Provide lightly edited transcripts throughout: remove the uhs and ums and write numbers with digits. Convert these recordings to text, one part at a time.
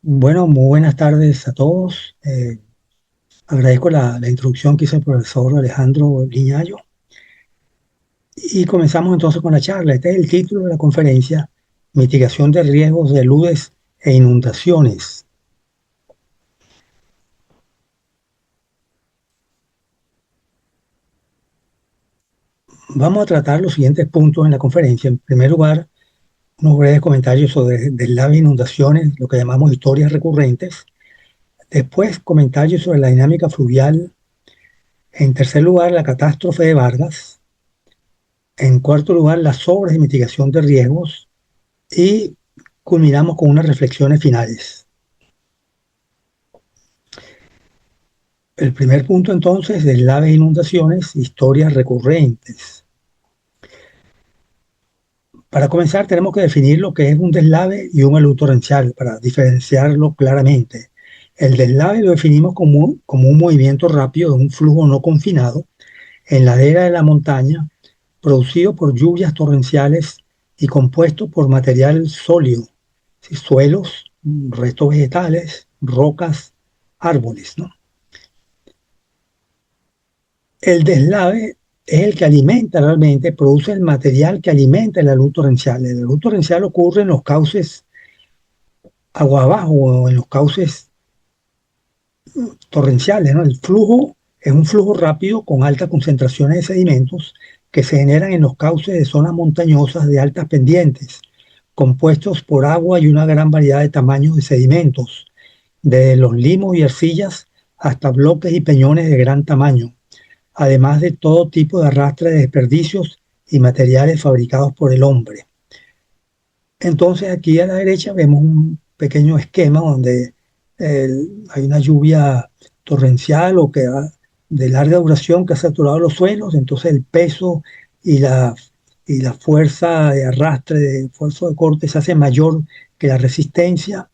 Bueno, muy buenas tardes a todos. Agradezco la introducción que hizo el profesor Alejandro Liñayo. Y comenzamos entonces con la charla. Este es el título de la conferencia: Mitigación de riesgos de aludes e inundaciones. Vamos a tratar los siguientes puntos en la conferencia. En primer lugar, unos breves comentarios sobre deslaves e inundaciones, lo que llamamos historias recurrentes. Después, comentarios sobre la dinámica fluvial. En tercer lugar, la catástrofe de Vargas. En cuarto lugar, las obras de mitigación de riesgos. Y culminamos con unas reflexiones finales. El primer punto entonces, deslaves e inundaciones, historias recurrentes. Para comenzar tenemos que definir lo que es un deslave y un alud torrencial para diferenciarlo claramente. El deslave lo definimos como un movimiento rápido de un flujo no confinado en la ladera de la montaña, producido por lluvias torrenciales y compuesto por material sólido, suelos, restos vegetales, rocas, árboles, ¿no? El deslave es el que alimenta realmente, produce el material que alimenta el alud torrencial. El alud torrencial ocurre en los cauces agua abajo o en los cauces torrenciales, ¿no? El flujo es un flujo rápido con altas concentraciones de sedimentos que se generan en los cauces de zonas montañosas de altas pendientes, compuestos por agua y una gran variedad de tamaños de sedimentos, desde los limos y arcillas hasta bloques y peñones de gran tamaño, además de todo tipo de arrastre de desperdicios y materiales fabricados por el hombre. Entonces aquí a la derecha vemos un pequeño esquema donde hay una lluvia torrencial o de larga duración que ha saturado los suelos, entonces el peso y y la fuerza de arrastre, de fuerza de corte se hace mayor que la resistencia,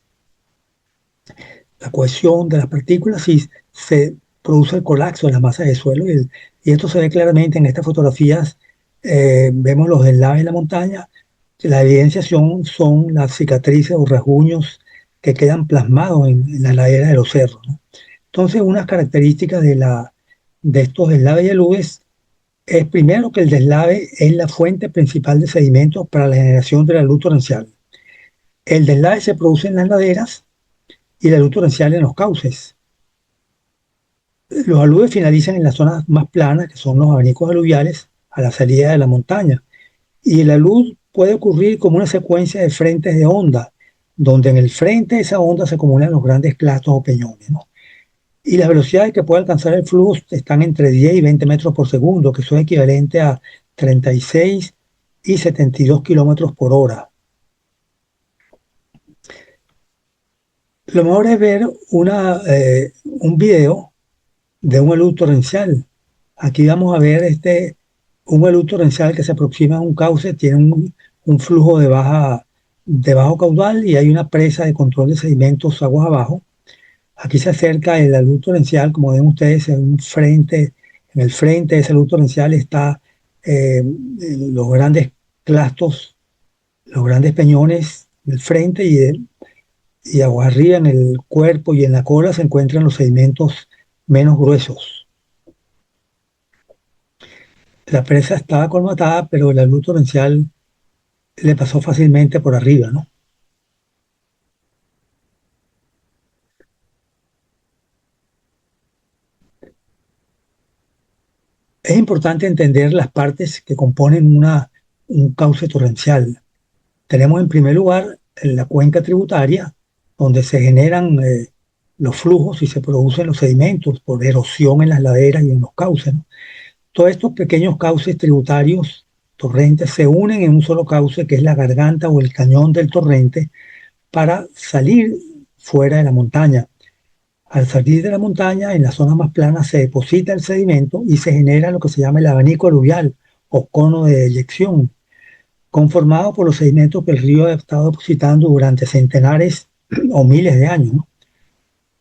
la cohesión de las partículas y se produce el colapso de las masas de suelo. Y esto se ve claramente en estas fotografías. Vemos los deslaves de la montaña. La evidencia son las cicatrices o rasguños que quedan plasmados en la ladera de los cerros, ¿no? Entonces, unas características de estos deslaves y aludes es primero que el deslave es la fuente principal de sedimentos para la generación de la luz torrencial. El deslave se produce en las laderas y la luz torrencial en los cauces. Los aludes finalizan en las zonas más planas, que son los abanicos aluviales, a la salida de la montaña. Y el alud puede ocurrir como una secuencia de frentes de onda, donde en el frente de esa onda se acumulan los grandes clastos o peñones, ¿no? Y las velocidades que puede alcanzar el flujo están entre 10 y 20 metros por segundo, que son equivalentes a 36 y 72 kilómetros por hora. Lo mejor es ver un video de un alud torrencial. Aquí vamos a ver un alud torrencial que se aproxima a un cauce, tiene un flujo de bajo caudal y hay una presa de control de sedimentos aguas abajo. Aquí se acerca el alud torrencial, como ven ustedes, en el frente de ese alud torrencial está los grandes clastos, los grandes peñones del frente y aguas arriba en el cuerpo y en la cola se encuentran los sedimentos menos gruesos. La presa estaba colmatada, pero la luz torrencial le pasó fácilmente por arriba, ¿no? Es importante entender las partes que componen un cauce torrencial. Tenemos en primer lugar la cuenca tributaria, donde se generan los flujos y se producen los sedimentos por erosión en las laderas y en los cauces, ¿no? Todos estos pequeños cauces tributarios, torrentes, se unen en un solo cauce que es la garganta o el cañón del torrente para salir fuera de la montaña. Al salir de la montaña, en la zona más plana se deposita el sedimento y se genera lo que se llama el abanico aluvial o cono de eyección, conformado por los sedimentos que el río ha estado depositando durante centenares o miles de años, ¿no?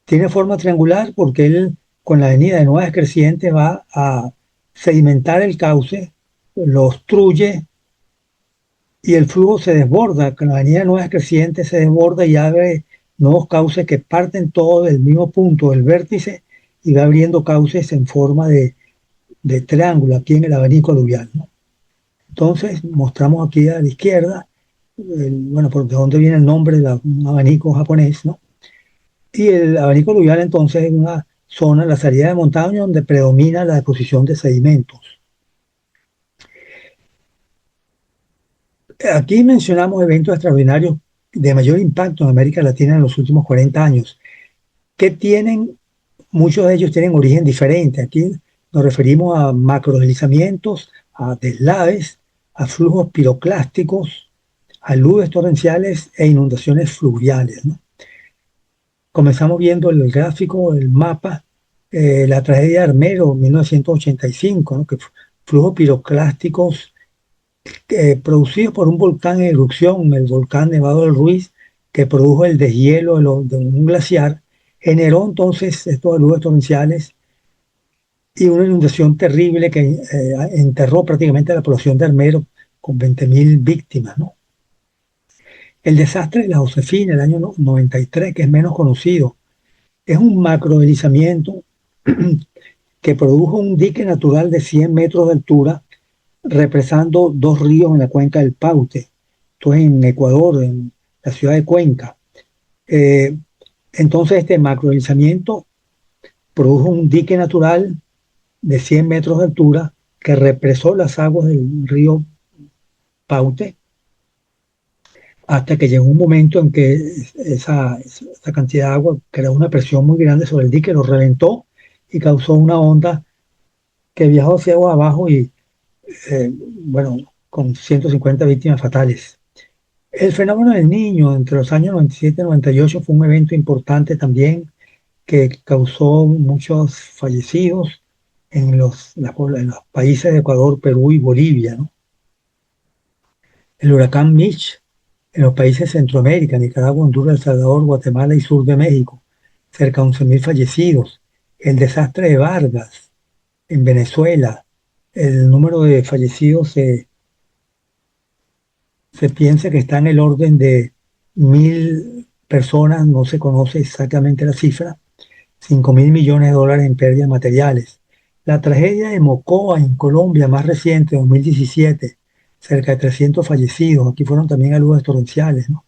Tiene forma triangular porque él, con la avenida de nuevas crecientes, va a sedimentar el cauce, lo obstruye y el flujo se desborda. Con la avenida de nuevas crecientes se desborda y abre nuevos cauces que parten todos del mismo punto, del vértice, y va abriendo cauces en forma de triángulo aquí en el abanico aluvial, ¿no? Entonces, mostramos aquí a la izquierda, bueno, por de dónde viene el nombre de un abanico japonés, ¿no? Y el abanico aluvial entonces es una zona, la salida de montaña, donde predomina la deposición de sedimentos. Aquí mencionamos eventos extraordinarios de mayor impacto en América Latina en los últimos 40 años, que tienen, muchos de ellos tienen origen diferente. Aquí nos referimos a macrodeslizamientos, a deslaves, a flujos piroclásticos, aludes torrenciales e inundaciones fluviales, ¿no? Comenzamos viendo el gráfico, el mapa, la tragedia de Armero, 1985, ¿no? Que flujos piroclásticos producidos por un volcán en erupción, el volcán Nevado del Ruiz, que produjo el deshielo de un glaciar, generó entonces estos aludes torrenciales y una inundación terrible que enterró prácticamente a la población de Armero con 20.000 víctimas, ¿no? El desastre de la Josefina, el año 93, que es menos conocido, es un macrodeslizamiento que produjo un dique natural de 100 metros de altura, represando dos ríos en la cuenca del Paute. Esto es en Ecuador, en la ciudad de Cuenca. Eh, entonces, este macrodeslizamiento produjo un dique natural de 100 metros de altura que represó las aguas del río Paute hasta que llegó un momento en que esa cantidad de agua creó una presión muy grande sobre el dique, lo reventó y causó una onda que viajó hacia agua abajo y, bueno, con 150 víctimas fatales. El fenómeno del niño entre los años 97 y 98 fue un evento importante también que causó muchos fallecidos en los países de Ecuador, Perú y Bolivia, ¿no? El huracán Mitch en los países de Centroamérica, Nicaragua, Honduras, El Salvador, Guatemala y sur de México, cerca de 11.000 fallecidos. El desastre de Vargas en Venezuela, el número de fallecidos se piensa que está en el orden de 1.000 personas, no se conoce exactamente la cifra, 5.000 millones de dólares en pérdidas materiales. La tragedia de Mocoa en Colombia, más reciente, 2017, cerca de 300 fallecidos. Aquí fueron también aludes torrenciales, ¿no?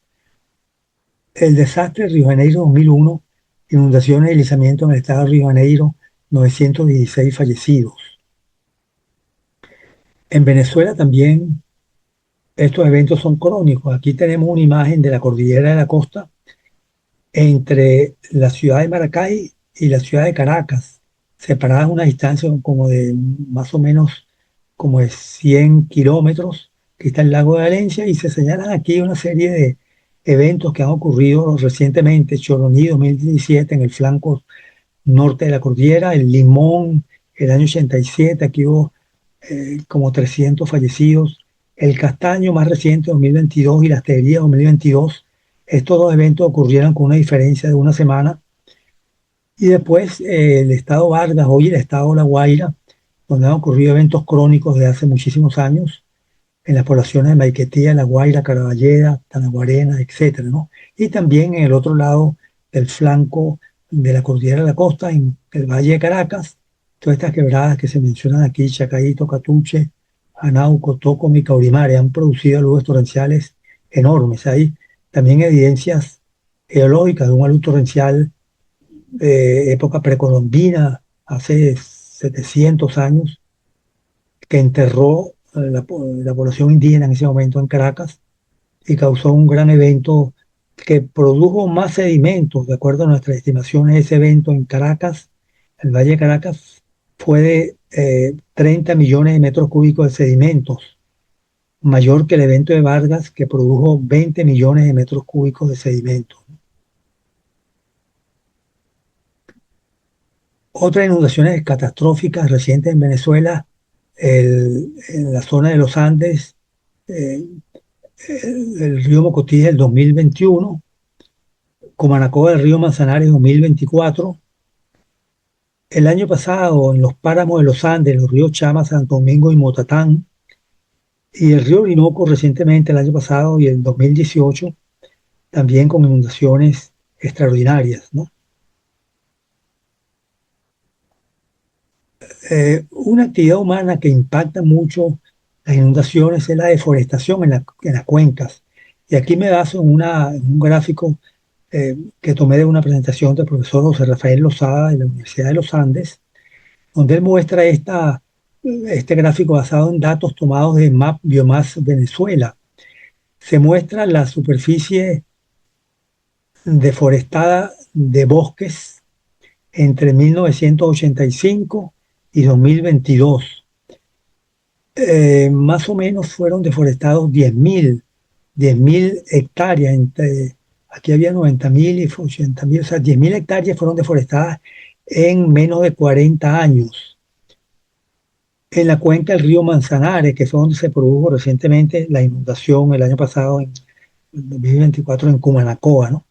El desastre de Río de Janeiro 2001, inundaciones y deslizamiento en el estado de Río de Janeiro, 916 fallecidos. En Venezuela también estos eventos son crónicos. Aquí tenemos una imagen de la cordillera de la costa entre la ciudad de Maracay y la ciudad de Caracas, separadas a una distancia como de más o menos como de 100 kilómetros, que está el lago de Valencia, y se señalan aquí una serie de eventos que han ocurrido recientemente: Choroní 2017 en el flanco norte de la cordillera, el Limón el año 87, aquí hubo como 300 fallecidos, el Castaño más reciente 2022 y las Tejerías 2022. Estos dos eventos ocurrieron con una diferencia de una semana. Y después el estado Vargas, hoy el estado La Guaira, donde han ocurrido eventos crónicos de hace muchísimos años, en las poblaciones de Maiquetía, La Guaira, Caraballeda, Tanaguarena, etcétera, ¿no? Y también en el otro lado del flanco de la cordillera de la costa, en el Valle de Caracas, todas estas quebradas que se mencionan aquí, Chacaíto, Catuche, Anauco, Tocomi, Caurimare, han producido aludes torrenciales enormes. Hay también evidencias geológicas de un alud torrencial de época precolombina, hace 700 años, que enterró la población indígena en ese momento en Caracas y causó un gran evento que produjo más sedimentos. De acuerdo a nuestras estimaciones, ese evento en Caracas, el Valle de Caracas, fue de 30 millones de metros cúbicos de sedimentos, mayor que el evento de Vargas, que produjo 20 millones de metros cúbicos de sedimentos. Otras inundaciones catastróficas recientes en Venezuela, en la zona de los Andes, eh, el río Mocotí del 2021, Comanacó del río Manzanares 2024. El año pasado, en los páramos de los Andes, los ríos Chama, Santo Domingo y Motatán, y el río Orinoco recientemente, el año pasado y el 2018, también con inundaciones extraordinarias, ¿no? Una actividad humana que impacta mucho las inundaciones es la deforestación en las cuencas. Y aquí me baso en un gráfico que tomé de una presentación del profesor José Rafael Lozada de la Universidad de los Andes, donde él muestra este gráfico basado en datos tomados de MAP Biomass Venezuela. Se muestra la superficie deforestada de bosques entre 1985 y 2022. Más o menos fueron deforestados 10.000 hectáreas. Aquí había 90.000 y 80.000, o sea, 10.000 hectáreas fueron deforestadas en menos de 40 años. En la cuenca del río Manzanares, que fue donde se produjo recientemente la inundación el año pasado, en 2024, en Cumanacoa, ¿no?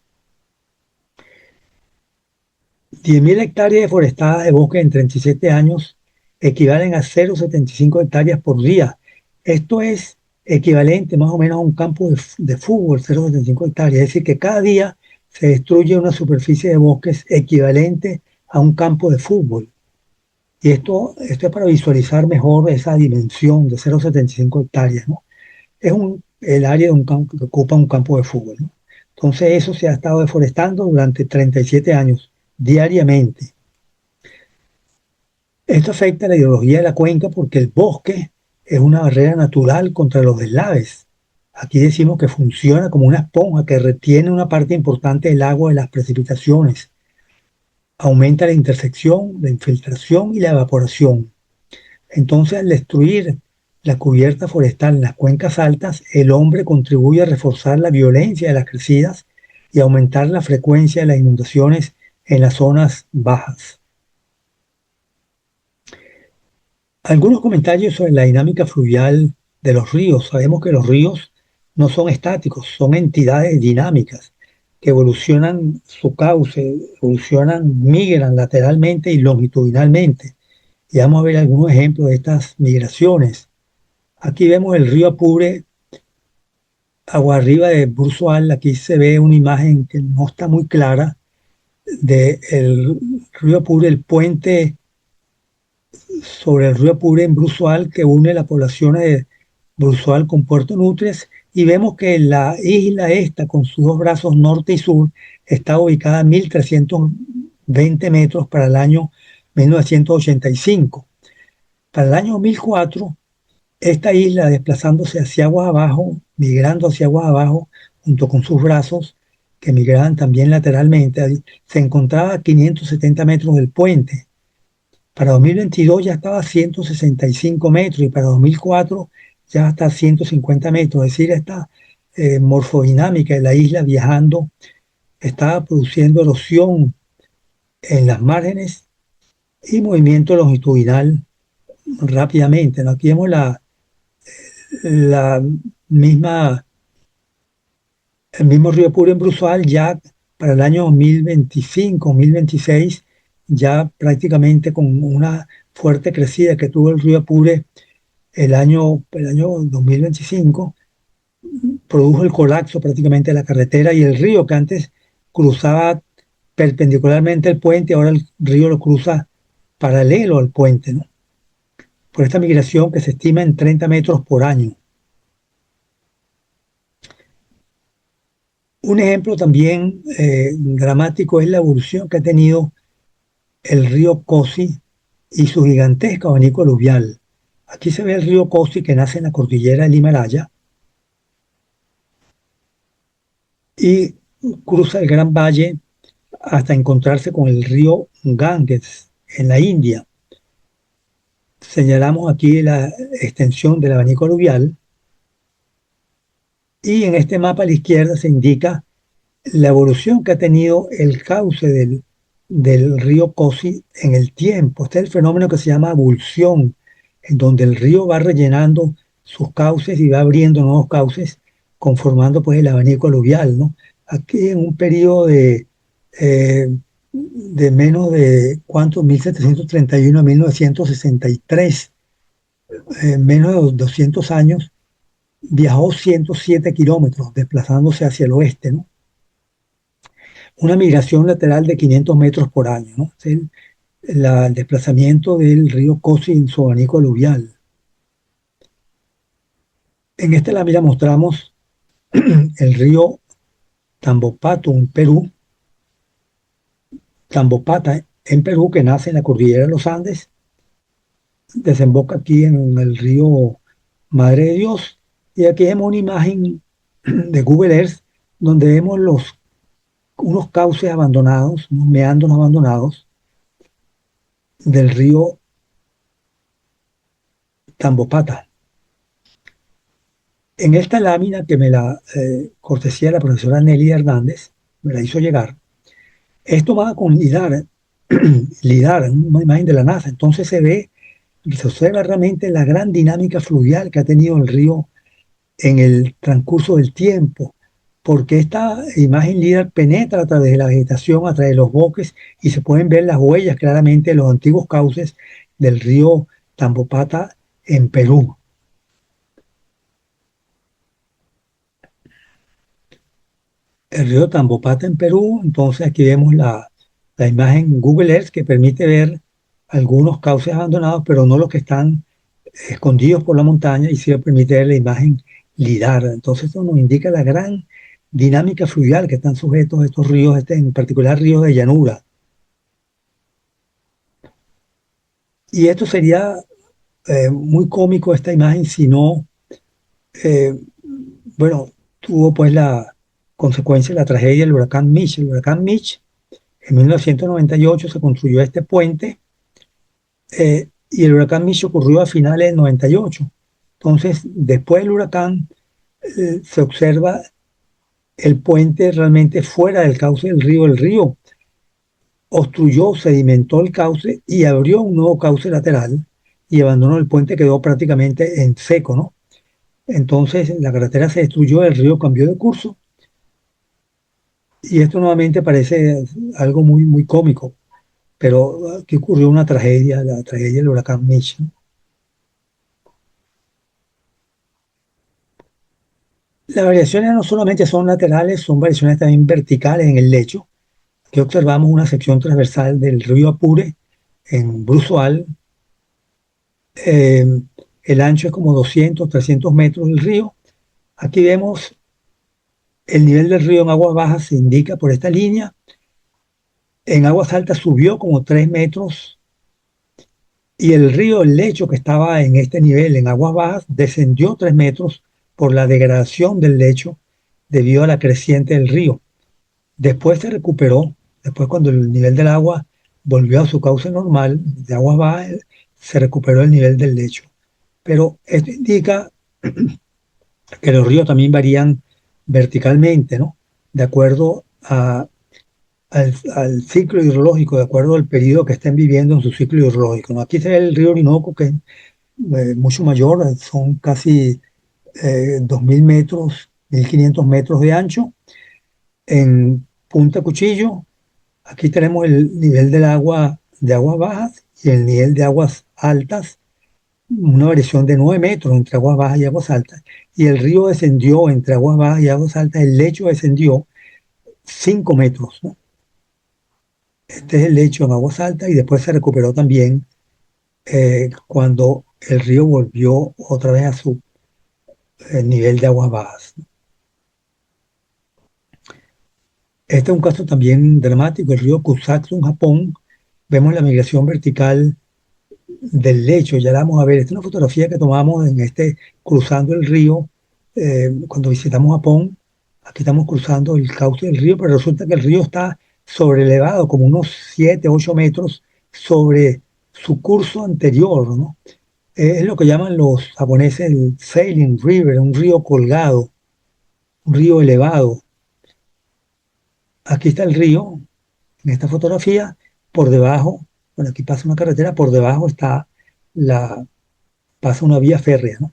10.000 hectáreas deforestadas de bosque en 37 años equivalen a 0,75 hectáreas por día. Esto es equivalente más o menos a un campo de fútbol, 0,75 hectáreas. Es decir, que cada día se destruye una superficie de bosques equivalente a un campo de fútbol. Y esto es para visualizar mejor esa dimensión de 0,75 hectáreas, ¿no? El área de un campo que ocupa un campo de fútbol, ¿no? Entonces eso se ha estado deforestando durante 37 años, diariamente. Esto afecta a la ideología de la cuenca porque el bosque es una barrera natural contra los deslaves. Aquí decimos que funciona como una esponja que retiene una parte importante del agua de las precipitaciones. Aumenta la intersección, la infiltración y la evaporación. Entonces, al destruir la cubierta forestal en las cuencas altas, el hombre contribuye a reforzar la violencia de las crecidas y aumentar la frecuencia de las inundaciones en las zonas bajas. Algunos comentarios sobre la dinámica fluvial de los ríos. Sabemos que los ríos no son estáticos, son entidades dinámicas que evolucionan su cauce, evolucionan, migran lateralmente y longitudinalmente. Y vamos a ver algunos ejemplos de estas migraciones. Aquí vemos el río Apure, agua arriba de Bruzual. Aquí se ve una imagen que no está muy clara del río Apure, el puente sobre el río Apure en Bruzual que une las poblaciones de Bruzual con Puerto Nutres, y vemos que la isla esta con sus dos brazos norte y sur está ubicada a 1.320 metros para el año 1985. Para el año 2004, esta isla desplazándose hacia aguas abajo, migrando hacia aguas abajo junto con sus brazos que migraban también lateralmente, se encontraba a 570 metros del puente. Para 2022 ya estaba a 165 metros y para 2004 ya está a 150 metros. Es decir, esta morfodinámica de la isla viajando estaba produciendo erosión en las márgenes y movimiento longitudinal rápidamente, ¿no? Aquí vemos la misma, el mismo río Puro en Bruzual ya para el año 2025-2026, ya prácticamente con una fuerte crecida que tuvo el río Apure el año 2025, produjo el colapso prácticamente de la carretera, y el río que antes cruzaba perpendicularmente el puente, ahora el río lo cruza paralelo al puente, ¿no? Por esta migración que se estima en 30 metros por año. Un ejemplo también dramático es la evolución que ha tenido el río Cosi y su gigantesco abanico aluvial. Aquí se ve el río Cosi que nace en la cordillera del Himalaya y cruza el Gran Valle hasta encontrarse con el río Ganges en la India. Señalamos aquí la extensión del abanico aluvial y en este mapa a la izquierda se indica la evolución que ha tenido el cauce del río Cosi en el tiempo. Este es el fenómeno que se llama abulsión, en donde el río va rellenando sus cauces y va abriendo nuevos cauces, conformando pues el abanico aluvial, ¿no? Aquí en un periodo de menos de, ¿cuánto? 1731 a 1963, menos de 200 años, viajó 107 kilómetros desplazándose hacia el oeste, ¿no? una migración lateral de 500 metros por año, ¿no? Es el desplazamiento del río Cosi en su abanico aluvial. En esta lámina mostramos el río Tambopato en Perú, Tambopata en Perú, que nace en la cordillera de los Andes, desemboca aquí en el río Madre de Dios, y aquí vemos una imagen de Google Earth donde vemos unos cauces abandonados, unos meandros abandonados del río Tambopata. En esta lámina que me la cortesía la profesora Nelly Hernández, me la hizo llegar, es tomada con LIDAR, LIDAR, una imagen de la NASA. Entonces se observa realmente la gran dinámica fluvial que ha tenido el río en el transcurso del tiempo, porque esta imagen LIDAR penetra a través de la vegetación, a través de los bosques, y se pueden ver las huellas claramente de los antiguos cauces del río Tambopata en Perú. El río Tambopata en Perú, entonces aquí vemos la imagen Google Earth que permite ver algunos cauces abandonados, pero no los que están escondidos por la montaña, y sí permite ver la imagen LIDAR. Entonces esto nos indica la gran dinámica fluvial que están sujetos estos ríos, en particular ríos de llanura. Y esto sería muy cómico esta imagen si no, eh, bueno, tuvo pues la consecuencia de la tragedia del huracán Mitch. El huracán Mitch en 1998 se construyó este puente, y el huracán Mitch ocurrió a finales del 98. Entonces, después del huracán, se observa el puente realmente fuera del cauce del río. El río obstruyó, sedimentó el cauce y abrió un nuevo cauce lateral y abandonó el puente, quedó prácticamente en seco, ¿no? Entonces la carretera se destruyó, el río cambió de curso, y esto nuevamente parece algo muy, muy cómico, pero aquí ocurrió una tragedia, la tragedia del huracán Mitch, ¿no? Las variaciones no solamente son laterales, son variaciones también verticales en el lecho. Aquí observamos una sección transversal del río Apure en Bruzual. Eh, el ancho es como 200, 300 metros del río. Aquí vemos el nivel del río en aguas bajas, se indica por esta línea. En aguas altas subió como 3 metros, y el río, el lecho que estaba en este nivel en aguas bajas, descendió 3 metros por la degradación del lecho debido a la creciente del río. Después se recuperó, después cuando el nivel del agua volvió a su cauce normal de aguas bajas, se recuperó el nivel del lecho. Pero esto indica que los ríos también varían verticalmente, ¿no? De acuerdo al ciclo hidrológico, de acuerdo al periodo que estén viviendo en su ciclo hidrológico, ¿no? Aquí se ve el río Orinoco, que es mucho mayor, son casi 2.000 metros, 1.500 metros de ancho. En Punta Cuchillo, aquí tenemos el nivel del agua de aguas bajas y el nivel de aguas altas, una variación de 9 metros entre aguas bajas y aguas altas, y el río descendió entre aguas bajas y aguas altas, el lecho descendió 5 metros, ¿no? Este es el lecho en aguas altas, y después se recuperó también cuando el río volvió otra vez a su nivel de aguas bajas. Este es un caso también dramático, el río Kusatsu en Japón. Vemos la migración vertical del lecho, ya la vamos a ver. Esta es una fotografía que tomamos cruzando el río cuando visitamos Japón. Aquí estamos cruzando el cauce del río, pero resulta que el río está sobrelevado como unos 7, 8 metros sobre su curso anterior, ¿no? Es lo que llaman los japoneses el sailing river, un río colgado, un río elevado. Aquí está el río, en esta fotografía, por debajo, bueno, aquí pasa una carretera, por debajo pasa una vía férrea, ¿no?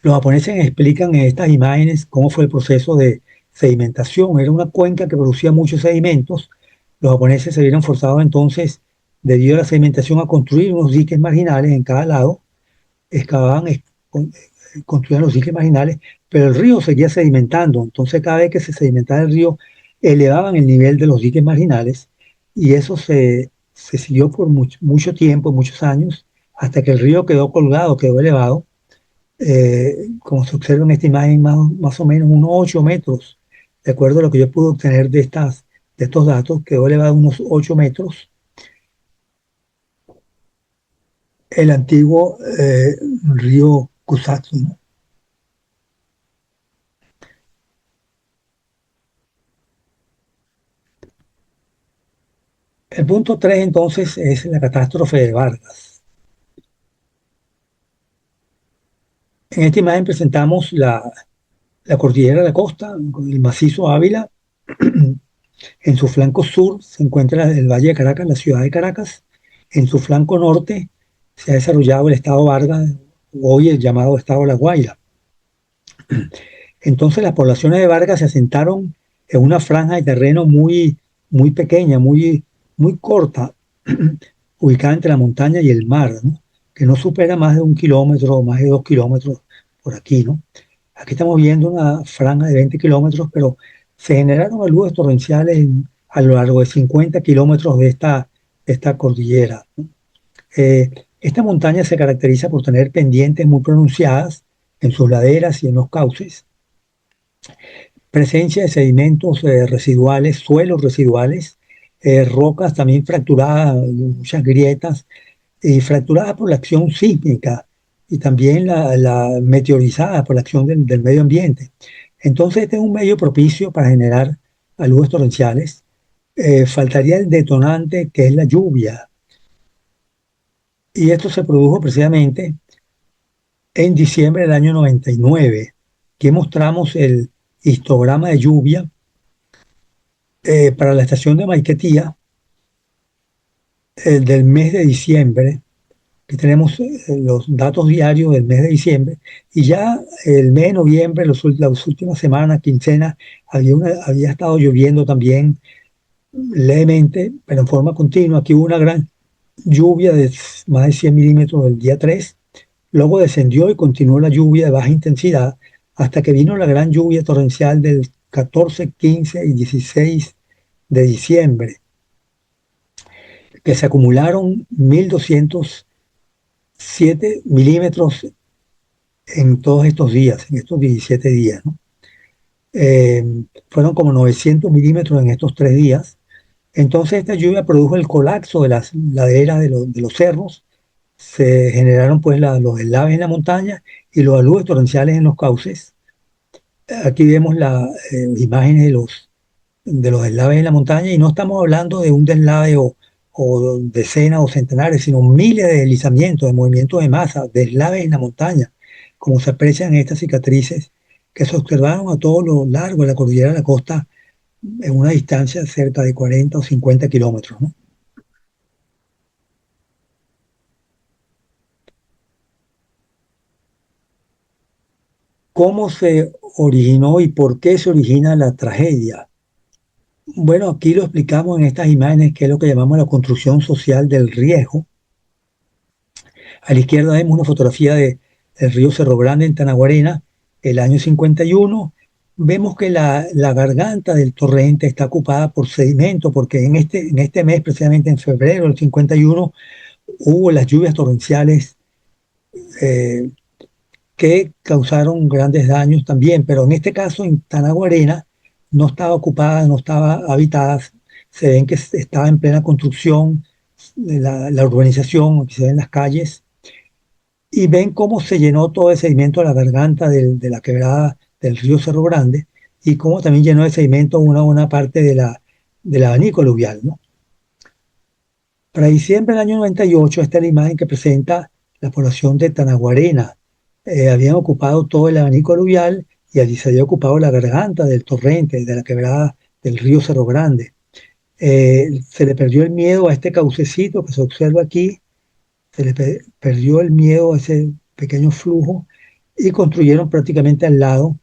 Los japoneses explican en estas imágenes cómo fue el proceso de sedimentación. Era una cuenca que producía muchos sedimentos. Los japoneses se vieron forzados entonces, debido a la sedimentación, a construir unos diques marginales en cada lado. Excavaban, construían los diques marginales, pero el río seguía sedimentando. Entonces, cada vez que se sedimentaba el río, elevaban el nivel de los diques marginales y eso se siguió por mucho tiempo, muchos años, hasta que el río quedó colgado, quedó elevado, como se observa en esta imagen, más o menos unos 8 metros, de acuerdo a lo que yo pude obtener de estos datos, quedó elevado unos 8 metros el antiguo río Kusatsu, ¿no? El punto 3 entonces es la catástrofe de Vargas. En esta imagen presentamos la cordillera de la costa, el macizo Ávila. En su flanco sur se encuentra el Valle de Caracas, la ciudad de Caracas. En su flanco norte se ha desarrollado el estado Vargas, hoy el llamado estado de La Guaira. Entonces las poblaciones de Vargas se asentaron en una franja de terreno muy pequeña, muy corta, ubicada entre la montaña y el mar, ¿no? Que no supera más de 1 kilómetro o más de 2 kilómetros por aquí, ¿no? Aquí estamos viendo una franja de 20 kilómetros, pero se generaron aludes torrenciales a lo largo de 50 kilómetros de esta cordillera, ¿no? Esta montaña se caracteriza por tener pendientes muy pronunciadas en sus laderas y en los cauces, presencia de sedimentos residuales, suelos residuales, rocas también fracturadas, muchas grietas, y fracturadas por la acción sísmica y también la meteorizada por la acción del medio ambiente. Entonces, este es un medio propicio para generar aludes torrenciales. Faltaría el detonante que es la lluvia. Y esto se produjo precisamente en diciembre del año 99. Aquí mostramos el histograma de lluvia para la estación de Maiquetía del mes de diciembre. Aquí tenemos los datos diarios del mes de diciembre y ya el mes de noviembre, las últimas semanas, quincenas, había estado lloviendo también levemente, pero en forma continua. Aquí hubo una gran lluvia de más de 100 milímetros el día 3. Luego descendió y continuó la lluvia de baja intensidad hasta que vino la gran lluvia torrencial del 14, 15 y 16 de diciembre, que se acumularon 1.207 milímetros en todos estos días, en estos 17 días, ¿no? Eh, Fueron como 900 milímetros en estos 3 días. Entonces esta lluvia produjo el colapso de las laderas de los cerros, se generaron pues los deslaves en la montaña y los aludes torrenciales en los cauces. Aquí vemos las imágenes de los deslaves en la montaña y no estamos hablando de un deslave o decenas o centenares, sino miles de deslizamientos, de movimientos de masa, deslaves en la montaña, como se aprecian en estas cicatrices que se observaron a todo lo largo de la cordillera de la costa en una distancia de cerca de 40 o 50 kilómetros, ¿no? ¿Cómo se originó y por qué se origina la tragedia? Bueno, aquí lo explicamos en estas imágenes, que es lo que llamamos la construcción social del riesgo. A la izquierda vemos una fotografía del río Cerro Grande en Tanaguarena, el año 51. Vemos que la garganta del torrente está ocupada por sedimento, porque en este mes, precisamente en febrero del 51, hubo las lluvias torrenciales eh, que causaron grandes daños también, pero en este caso en Tanaguarena no estaba ocupada, no estaba habitada, se ven que estaba en plena construcción la urbanización, aquí se ven las calles, y ven cómo se llenó todo el sedimento de la garganta de la quebrada del río Cerro Grande, y cómo también llenó de sedimento una buena parte del abanico aluvial, ¿no? Para diciembre del año 98, esta es la imagen que presenta la población de Tanaguarena. Habían ocupado todo el abanico aluvial y allí se había ocupado la garganta del torrente, de la quebrada del río Cerro Grande. Se le perdió el miedo a este caucecito que se observa aquí, se le perdió el miedo a ese pequeño flujo y construyeron prácticamente al lado.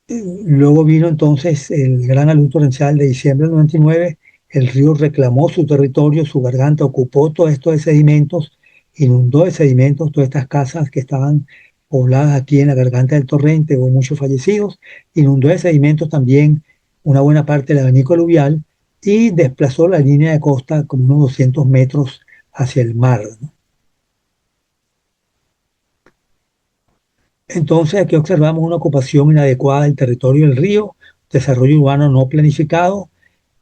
Luego vino entonces el gran alud torrencial de diciembre del 99. El río reclamó su territorio, su garganta ocupó todo esto de sedimentos, inundó de sedimentos todas estas casas que estaban pobladas aquí en la garganta del torrente, hubo muchos fallecidos, inundó de sedimentos también una buena parte del abanico aluvial y desplazó la línea de costa como unos 200 metros hacia el mar, ¿no? Entonces aquí observamos una ocupación inadecuada del territorio del río, desarrollo urbano no planificado,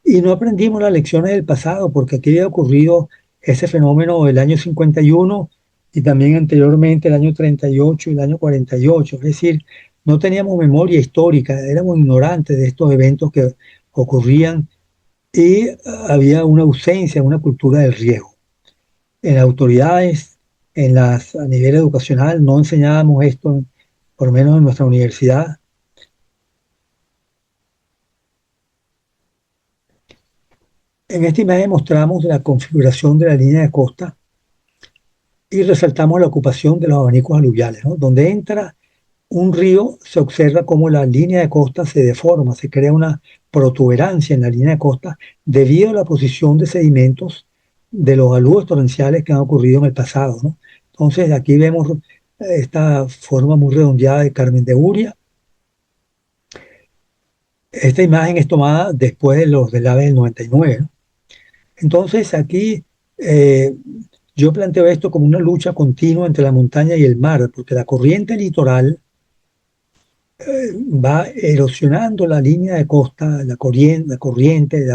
y no aprendimos las lecciones del pasado, porque aquí había ocurrido ese fenómeno del año 51 y también anteriormente el año 38 y el año 48. Es decir, no teníamos memoria histórica, éramos ignorantes de estos eventos que ocurrían y había una ausencia, una cultura del riesgo. En las autoridades, a nivel educacional, no enseñábamos esto, por lo menos en nuestra universidad. En esta imagen mostramos la configuración de la línea de costa y resaltamos la ocupación de los abanicos aluviales, ¿no? Donde entra un río, se observa cómo la línea de costa se deforma, se crea una protuberancia en la línea de costa debido a la posición de sedimentos de los aluvios torrenciales que han ocurrido en el pasado, ¿no? Entonces aquí vemos esta forma muy redondeada de Carmen de Uria. Esta imagen es tomada después de los deslaves del 99, ¿no? Entonces aquí eh, yo planteo esto como una lucha continua entre la montaña y el mar, porque la corriente litoral va erosionando la línea de costa, la corriente,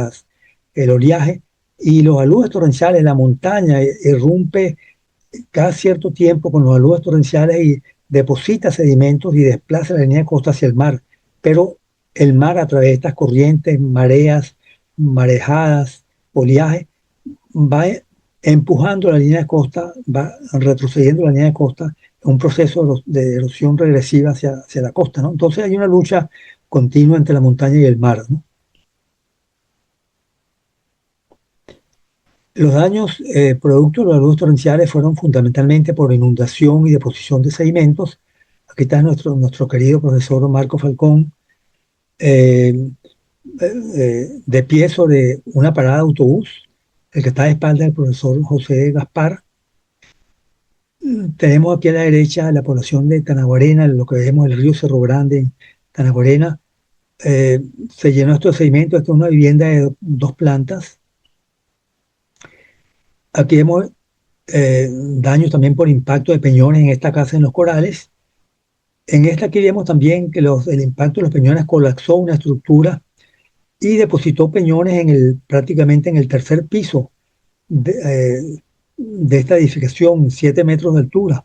el oleaje y los aluvios torrenciales, la montaña irrumpe cada cierto tiempo con los aluvios torrenciales y deposita sedimentos y desplaza la línea de costa hacia el mar. Pero el mar, a través de estas corrientes, mareas, marejadas, oleaje, va empujando la línea de costa, va retrocediendo la línea de costa en un proceso de erosión regresiva hacia la costa, ¿no? Entonces hay una lucha continua entre la montaña y el mar, ¿no? Los daños producto de los aguas torrenciales fueron fundamentalmente por inundación y deposición de sedimentos. Aquí está nuestro querido profesor Marco Falcón, eh, de pie sobre una parada de autobús, el que está de espalda del profesor José Gaspar. Tenemos aquí a la derecha la población de Tanaguarena, lo que vemos el río Cerro Grande en Tanaguarena. Eh, Se llenó esto de sedimentos, esto es una vivienda de dos plantas. Aquí vemos daños también por impacto de peñones en esta casa en Los Corales. En esta aquí vemos también que el impacto de los peñones colapsó una estructura y depositó peñones prácticamente en el tercer piso de esta edificación, 7 metros de altura.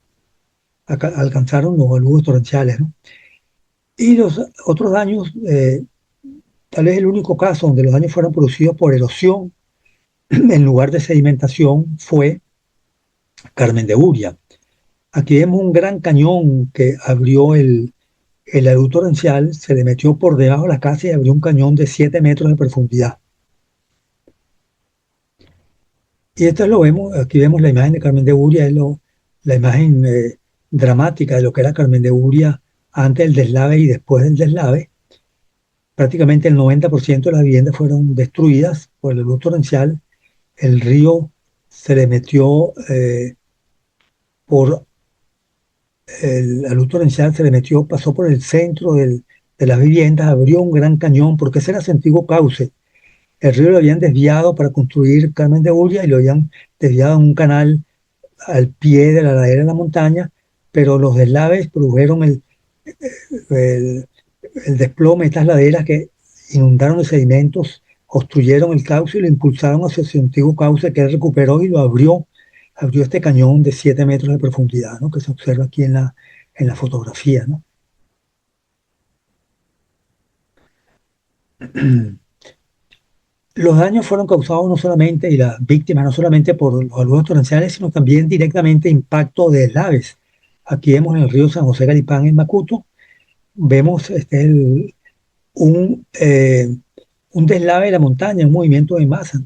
Acá alcanzaron los aluvios torrenciales, ¿no? Y los otros daños, tal vez el único caso donde los daños fueron producidos por erosión en lugar de sedimentación fue Carmen de Uria. Aquí vemos un gran cañón que abrió el alud torrencial, se le metió por debajo de la casa y abrió un cañón de 7 metros de profundidad. Y esto lo vemos, aquí vemos la imagen de Carmen de Uria, la imagen dramática de lo que era Carmen de Uria antes del deslave y después del deslave. Prácticamente el 90% de las viviendas fueron destruidas por el alud torrencial. El río se le metió por la luz torrencial se le metió, pasó por el centro de las viviendas, abrió un gran cañón, porque ese era su antiguo cauce. El río lo habían desviado para construir Carmen de Uria y lo habían desviado en un canal al pie de la ladera de la montaña, pero los deslaves produjeron el, el desplome de estas laderas que inundaron de sedimentos, obstruyeron el cauce y lo impulsaron hacia su antiguo cauce que él recuperó y lo abrió este cañón de 7 metros de profundidad, ¿no? Que se observa aquí en la fotografía, ¿no? Los daños fueron causados no solamente, y las víctimas no solamente por los aluvios torrenciales, sino también directamente impacto de deslaves. Aquí vemos en el río San José Galipán, en Macuto, vemos un, eh, un deslave de la montaña, un movimiento de masa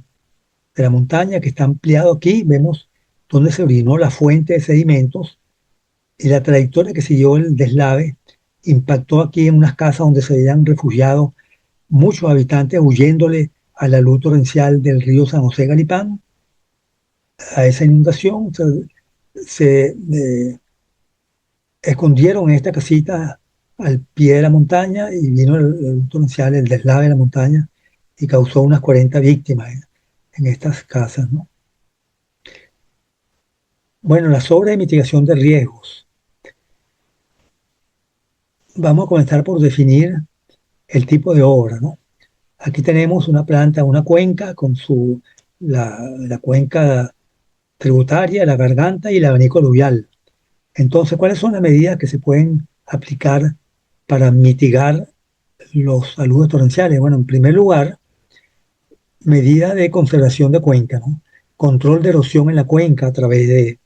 de la montaña que está ampliado aquí. Vemos dónde se originó la fuente de sedimentos y la trayectoria que siguió el deslave impactó aquí en unas casas donde se habían refugiado muchos habitantes huyéndole a la luz torrencial del río San José Galipán, a esa inundación. Se escondieron en esta casita al pie de la montaña y vino el torrencial, el deslave de la montaña y causó unas 40 víctimas en estas casas, ¿no? Bueno, las obras de mitigación de riesgos. Vamos a comenzar por definir el tipo de obra, ¿no? Aquí tenemos una planta, una cuenca con la cuenca tributaria, la garganta y el abanico aluvial. Entonces, ¿cuáles son las medidas que se pueden aplicar para mitigar los aluvios torrenciales? Bueno, en primer lugar, medida de conservación de cuenca, ¿no? Control de erosión en la cuenca a través de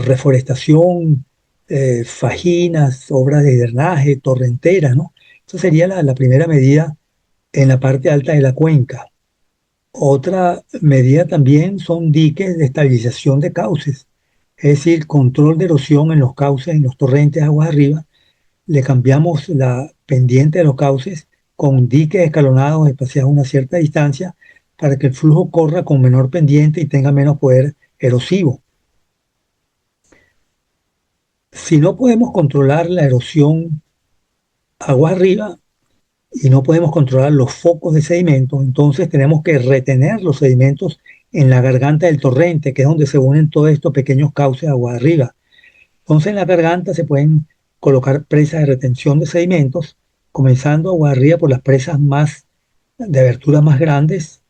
reforestación, fajinas, obras de drenaje, torrenteras, ¿no? Esa sería la primera medida en la parte alta de la cuenca. Otra medida también son diques de estabilización de cauces, es decir, control de erosión en los cauces, en los torrentes aguas arriba. Le cambiamos la pendiente de los cauces con diques escalonados espaciados a una cierta distancia para que el flujo corra con menor pendiente y tenga menos poder erosivo. Si no podemos controlar la erosión aguas arriba y no podemos controlar los focos de sedimentos, entonces tenemos que retener los sedimentos en la garganta del torrente, que es donde se unen todos estos pequeños cauces aguas arriba. Entonces en la garganta se pueden colocar presas de retención de sedimentos, comenzando aguas arriba por las presas más de aberturas más grandes,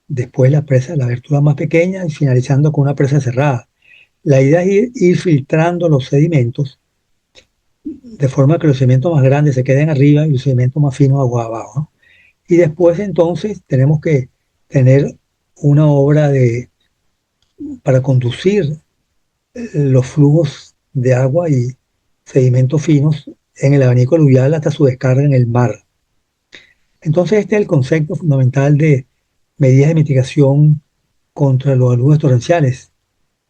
después las presas de la abertura más pequeña y finalizando con una presa cerrada. La idea es ir filtrando los sedimentos de forma que los sedimentos más grandes se queden arriba y los sedimentos más finos agua abajo, ¿no? Y después entonces tenemos que tener una obra para conducir los flujos de agua y sedimentos finos en el abanico aluvial hasta su descarga en el mar. Entonces este es el concepto fundamental de medidas de mitigación contra los aluvios torrenciales.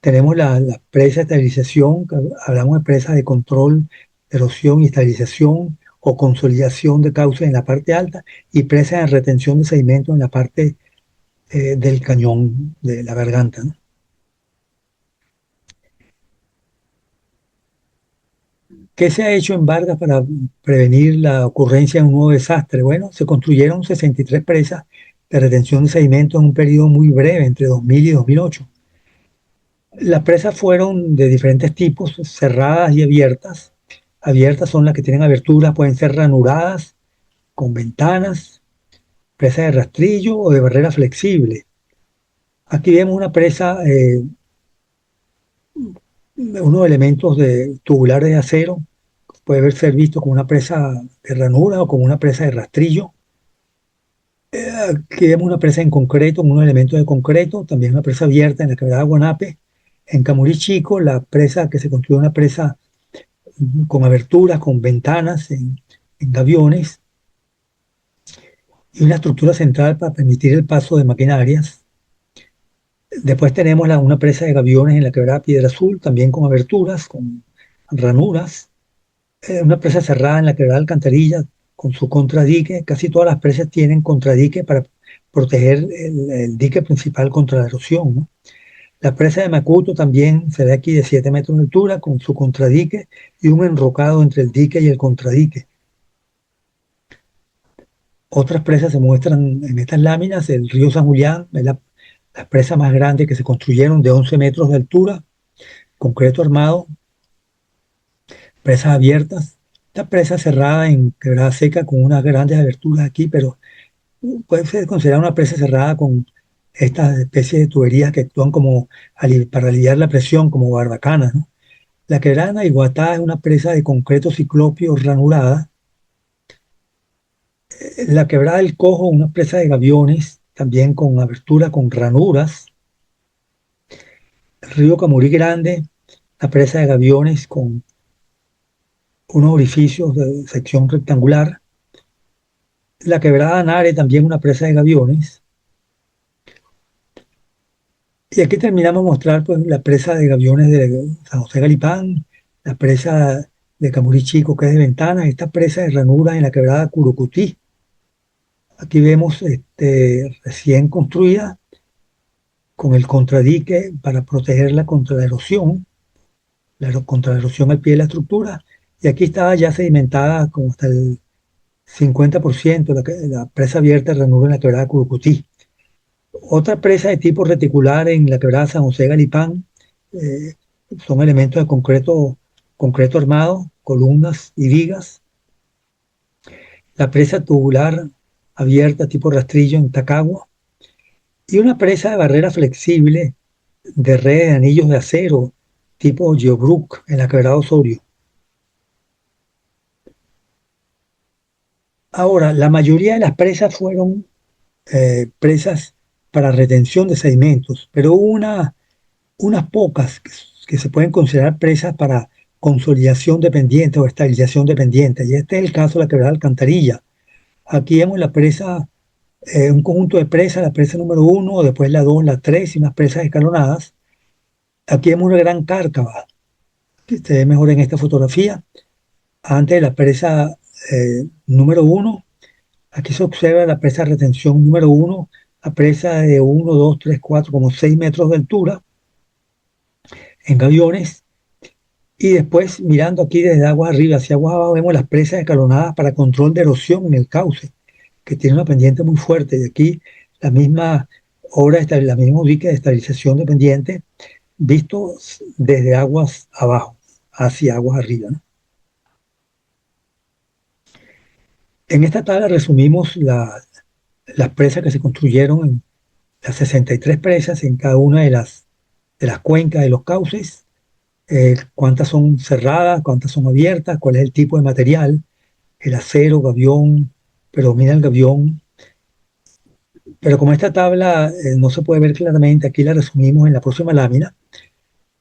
Tenemos la presa de estabilización, hablamos de presas de control, erosión y estabilización o consolidación de cauces en la parte alta y presas de retención de sedimentos en la parte del cañón de la garganta, ¿no? ¿Qué se ha hecho en Vargas para prevenir la ocurrencia de un nuevo desastre? Bueno, se construyeron 63 presas de retención de sedimentos en un periodo muy breve, entre 2000 y 2008. Las presas fueron de diferentes tipos, cerradas y abiertas. Abiertas son las que tienen aberturas, pueden ser ranuradas, con ventanas, presas de rastrillo o de barrera flexible. Aquí vemos una presa, unos elementos tubulares de acero, puede ser visto como una presa de ranura o como una presa de rastrillo. Aquí vemos una presa en concreto, unos elementos de concreto, también una presa abierta en la quebrada Guanape. En Camurí Chico, la presa que se construyó una presa con aberturas, con ventanas en gaviones y una estructura central para permitir el paso de maquinarias. Después tenemos una presa de gaviones en la quebrada Piedra Azul, también con aberturas, con ranuras. Una presa cerrada en la quebrada Alcantarilla con su contradique. Casi todas las presas tienen contradique para proteger el dique principal contra la erosión, ¿no? La presa de Macuto también se ve aquí de 7 metros de altura con su contradique y un enrocado entre el dique y el contradique. Otras presas se muestran en estas láminas. El río San Julián es la presa más grande que se construyeron de 11 metros de altura, concreto armado, presas abiertas. Esta presa cerrada en quebrada seca con unas grandes aberturas aquí, pero puede ser considerada una presa cerrada con estas especies de tuberías que actúan como para aliviar la presión, como barbacanas, ¿no? La quebrada Iguatá es una presa de concreto ciclopio ranurada. La quebrada del Cojo, una presa de gaviones, también con abertura, con ranuras. El río Camurí Grande, la presa de gaviones con unos orificios de sección rectangular. La quebrada Anare, también una presa de gaviones. Y aquí terminamos de mostrar pues, la presa de gaviones de San José Galipán, la presa de Camurí Chico, que es de Ventanas, esta presa de ranuras en la quebrada Curucutí. Aquí vemos recién construida con el contradique para protegerla contra la erosión, contra la erosión al pie de la estructura, y aquí estaba ya sedimentada como hasta el 50% la presa abierta de Ranuro en la quebrada Curucutí. Otra presa de tipo reticular en la quebrada San José Galipán, eh, son elementos de concreto armado, columnas y vigas. La presa tubular abierta tipo rastrillo en Tacagua y una presa de barrera flexible de redes de anillos de acero tipo Geobrook en la quebrada Osorio. Ahora, la mayoría de las presas fueron presas para retención de sedimentos, pero hubo unas pocas que se pueden considerar presas para consolidación dependiente o estabilización dependiente. Y este es el caso de la quebrada Alcantarilla. Aquí vemos la presa, un conjunto de presas, la presa número uno, después la 2, la 3 y unas presas escalonadas. Aquí vemos una gran cárcava, que se ve mejor en esta fotografía. Antes de la presa número uno, aquí se observa la presa de retención número uno, la presa de 1, 2, 3, 4, como 6 metros de altura, en gaviones. Y después, mirando aquí desde aguas arriba hacia aguas abajo, vemos las presas escalonadas para control de erosión en el cauce, que tiene una pendiente muy fuerte. Y aquí la misma la misma dique de estabilización de pendiente, visto desde aguas abajo hacia aguas arriba, ¿no? En esta tabla resumimos las presas que se construyeron, en las 63 presas en cada una de las cuencas de los cauces, cuántas son cerradas, cuántas son abiertas, cuál es el tipo de material, el acero, gavión, predomina el gavión. Pero como esta tabla no se puede ver claramente, aquí la resumimos en la próxima lámina.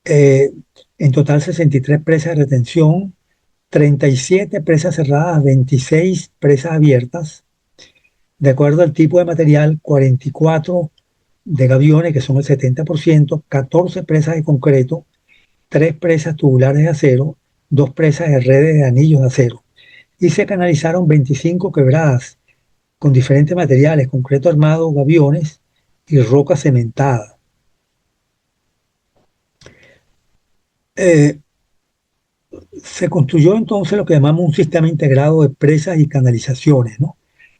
Eh, en total 63 presas de retención, 37 presas cerradas, 26 presas abiertas. De acuerdo al tipo de material, 44 de gaviones, que son el 70%, 14 presas de concreto, 3 presas tubulares de acero, 2 presas de redes de anillos de acero. Y se canalizaron 25 quebradas con diferentes materiales, concreto armado, gaviones y roca cementada. Eh, Se construyó entonces lo que llamamos un sistema integrado de presas y canalizaciones, ¿no?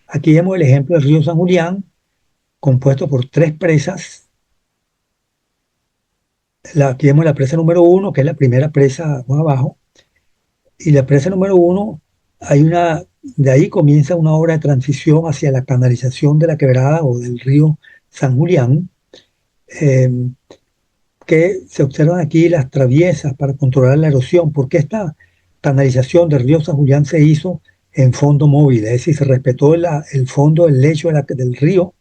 Aquí vemos el ejemplo del río San Julián, compuesto por 3 presas. Aquí vemos la presa número uno, que es la primera presa más abajo, y la presa número uno, de ahí comienza una obra de transición hacia la canalización de la quebrada o del río San Julián, eh, que se observan aquí las traviesas para controlar la erosión, porque esta canalización del río San Julián se hizo en fondo móvil, es decir, se respetó el fondo del lecho del río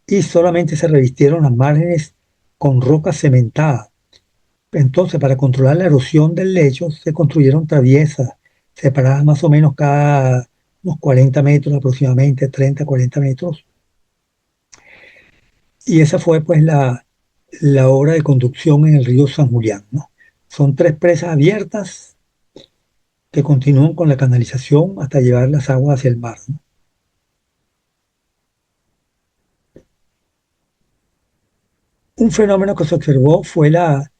y solamente se revistieron las márgenes con roca cementada. Entonces, para controlar la erosión del lecho, se construyeron traviesas separadas más o menos cada unos 40 metros aproximadamente, 30, 40 metros. Y esa fue pues la obra de conducción en el río San Julián, ¿no? Son 3 presas abiertas que continúan con la canalización hasta llevar las aguas hacia el mar, ¿no? Un fenómeno que se observó fue la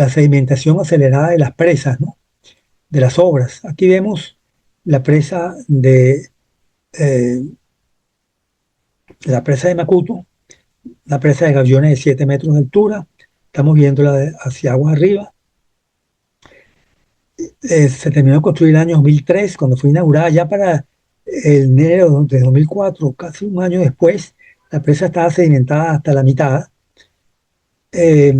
sedimentación acelerada de las presas, ¿no? De las obras. Aquí vemos la presa eh, la presa de Macuto, la presa de Gaviones de 7 metros de altura. Estamos viéndola hacia aguas arriba. Se terminó de construir el año 2003, cuando fue inaugurada. Ya para el enero de 2004, casi un año después, la presa estaba sedimentada hasta la mitad. Eh,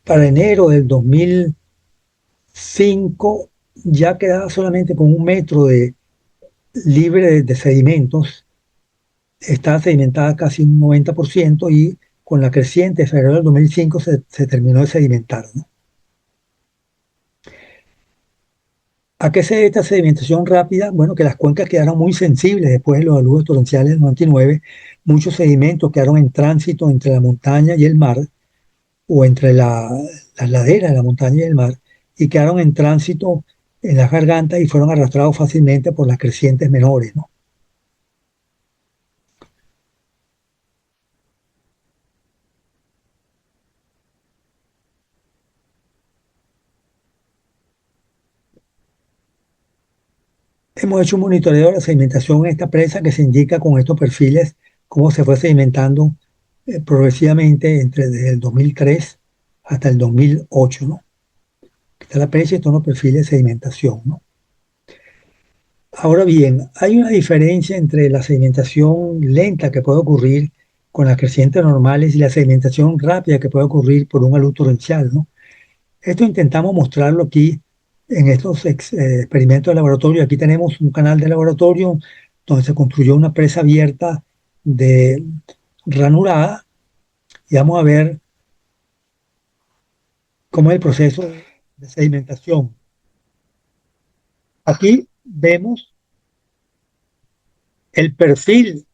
para enero del 2005 ya quedaba solamente con un metro libre de sedimentos. Estaba sedimentada casi un 90% y con la creciente de febrero del 2005 se terminó de sedimentar, ¿no? ¿A qué se debe esta sedimentación rápida? Bueno, que las cuencas quedaron muy sensibles después de los aluvios torrenciales del 99. Muchos sedimentos quedaron en tránsito entre la montaña y el mar, o entre las laderas de la montaña y el mar, y quedaron en tránsito en las gargantas y fueron arrastrados fácilmente por las crecientes menores, ¿no? Hemos hecho un monitoreo de la sedimentación en esta presa que se indica con estos perfiles cómo se fue sedimentando progresivamente desde el 2003 hasta el 2008, ¿no? Está la presa y están los perfiles de sedimentación, ¿no? Ahora bien, hay una diferencia entre la sedimentación lenta que puede ocurrir con las crecientes normales y la sedimentación rápida que puede ocurrir por un alud torrencial, ¿no? Esto intentamos mostrarlo aquí en estos experimentos de laboratorio. Aquí tenemos un canal de laboratorio donde se construyó una presa abierta de ranurada y vamos a ver cómo es el proceso de sedimentación. Aquí vemos el perfil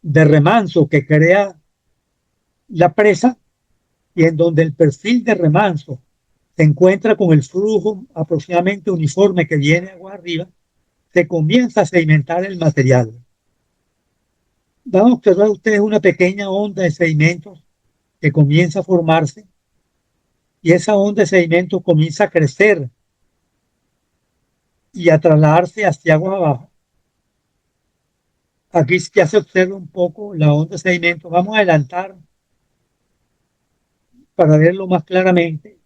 de remanso que crea la presa y en donde el perfil de remanso se encuentra con el flujo aproximadamente uniforme que viene agua arriba, se comienza a sedimentar el material. Van a observar ustedes una pequeña onda de sedimentos que comienza a formarse y esa onda de sedimentos comienza a crecer y a trasladarse hacia agua abajo. Aquí ya se observa un poco la onda de sedimentos. Vamos a adelantar para verlo más claramente.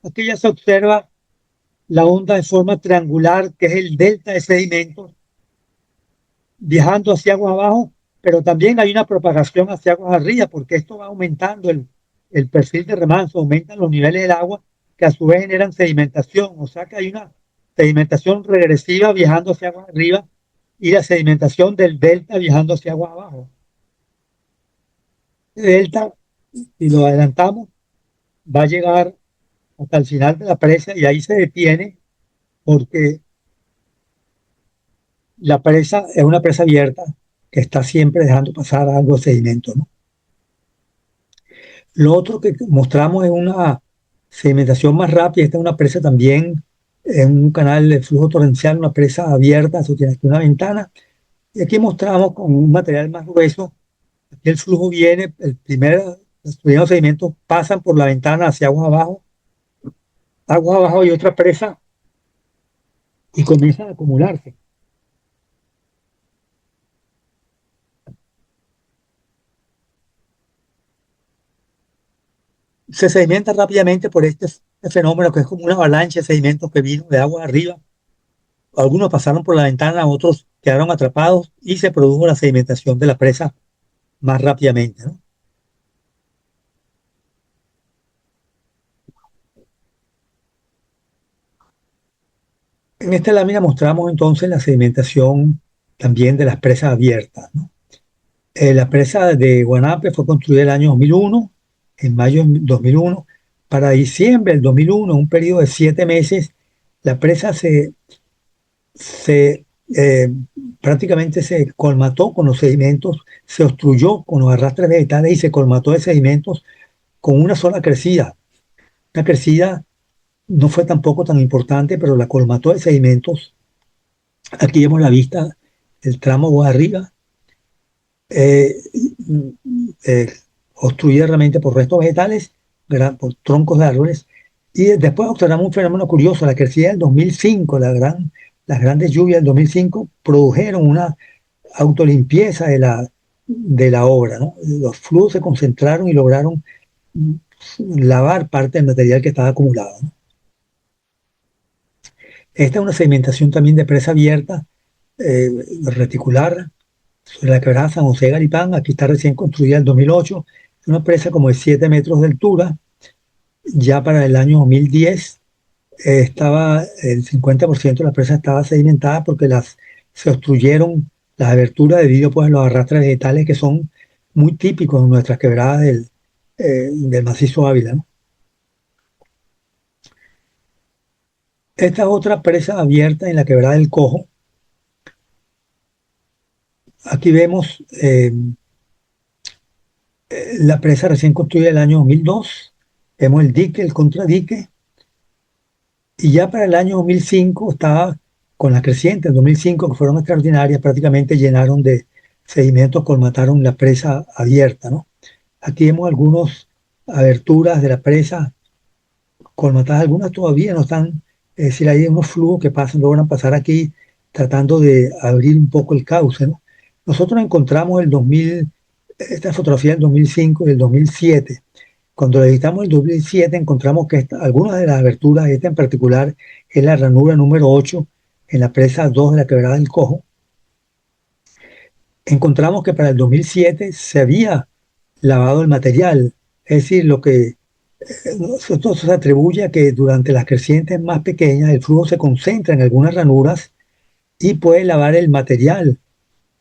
Aquí ya se observa la onda de forma triangular, que es el delta de sedimentos, viajando hacia aguas abajo, pero también hay una propagación hacia aguas arriba, porque esto va aumentando el perfil de remanso, aumentan los niveles del agua, que a su vez generan sedimentación, o sea que hay una sedimentación regresiva viajando hacia aguas arriba y la sedimentación del delta viajando hacia aguas abajo. El delta, si lo adelantamos, va a llegar hasta el final de la presa y ahí se detiene porque la presa es una presa abierta que está siempre dejando pasar algo de sedimento, ¿no? Lo otro que mostramos es una sedimentación más rápida. Esta es una presa también en un canal de flujo torrencial, una presa abierta, eso tiene aquí una ventana. Y aquí mostramos con un material más grueso. Aquí el flujo viene, los primeros sedimentos pasan por la ventana hacia aguas abajo y otra presa y comienzan a acumularse. Se sedimenta rápidamente por este fenómeno que es como una avalancha de sedimentos que vino de agua arriba. Algunos pasaron por la ventana, otros quedaron atrapados y se produjo la sedimentación de la presa más rápidamente, ¿no? En esta lámina mostramos entonces la sedimentación también de las presas abiertas, ¿no? La presa de Guanape fue construida el año 2001, en mayo de 2001. Para diciembre del 2001, en un periodo de 7 meses, la presa se eh, prácticamente se colmató con los sedimentos, se obstruyó con los arrastres vegetales y se colmató de sedimentos con una sola crecida. Una crecida no fue tampoco tan importante, pero la colmató de sedimentos. Aquí vemos la vista del tramo de arriba, eh, eh, obstruida realmente por restos vegetales, por troncos de árboles. Y después observamos un fenómeno curioso, la crecida del 2005, las grandes lluvias del 2005 produjeron una autolimpieza de la obra, ¿no? Los flujos se concentraron y lograron lavar parte del material que estaba acumulado, ¿no? Esta es una sedimentación también de presa abierta, reticular, sobre la quebrada San José de Galipán. Aquí está recién construida en 2008. Es una presa como de 7 metros de altura. Ya para el año 2010 estaba el 50% de la presa estaba sedimentada porque se obstruyeron las aberturas debido pues, a los arrastres vegetales que son muy típicos en nuestras quebradas del macizo Ávila, ¿no? Esta es otra presa abierta en la quebrada del Cojo. Aquí vemos la presa recién construida el año 2002. Vemos el dique, el contradique. Y ya para el año 2005 estaba con las crecientes, en 2005, que fueron extraordinarias, prácticamente llenaron de sedimentos, colmataron la presa abierta, ¿no? Aquí vemos algunas aberturas de la presa colmatadas, algunas todavía no están Es decir, hay unos flujos que pasan, logran pasar aquí tratando de abrir un poco el cauce, ¿no? Nosotros encontramos el 2000, esta fotografía del 2005 y del 2007. Cuando la editamos el 2007 encontramos que algunas de las aberturas, esta en particular es la ranura número 8 en la presa 2 de la Quebrada del Cojo. Encontramos que para el 2007 se había lavado el material, es decir, lo que esto se atribuye a que durante las crecientes más pequeñas el flujo se concentra en algunas ranuras y puede lavar el material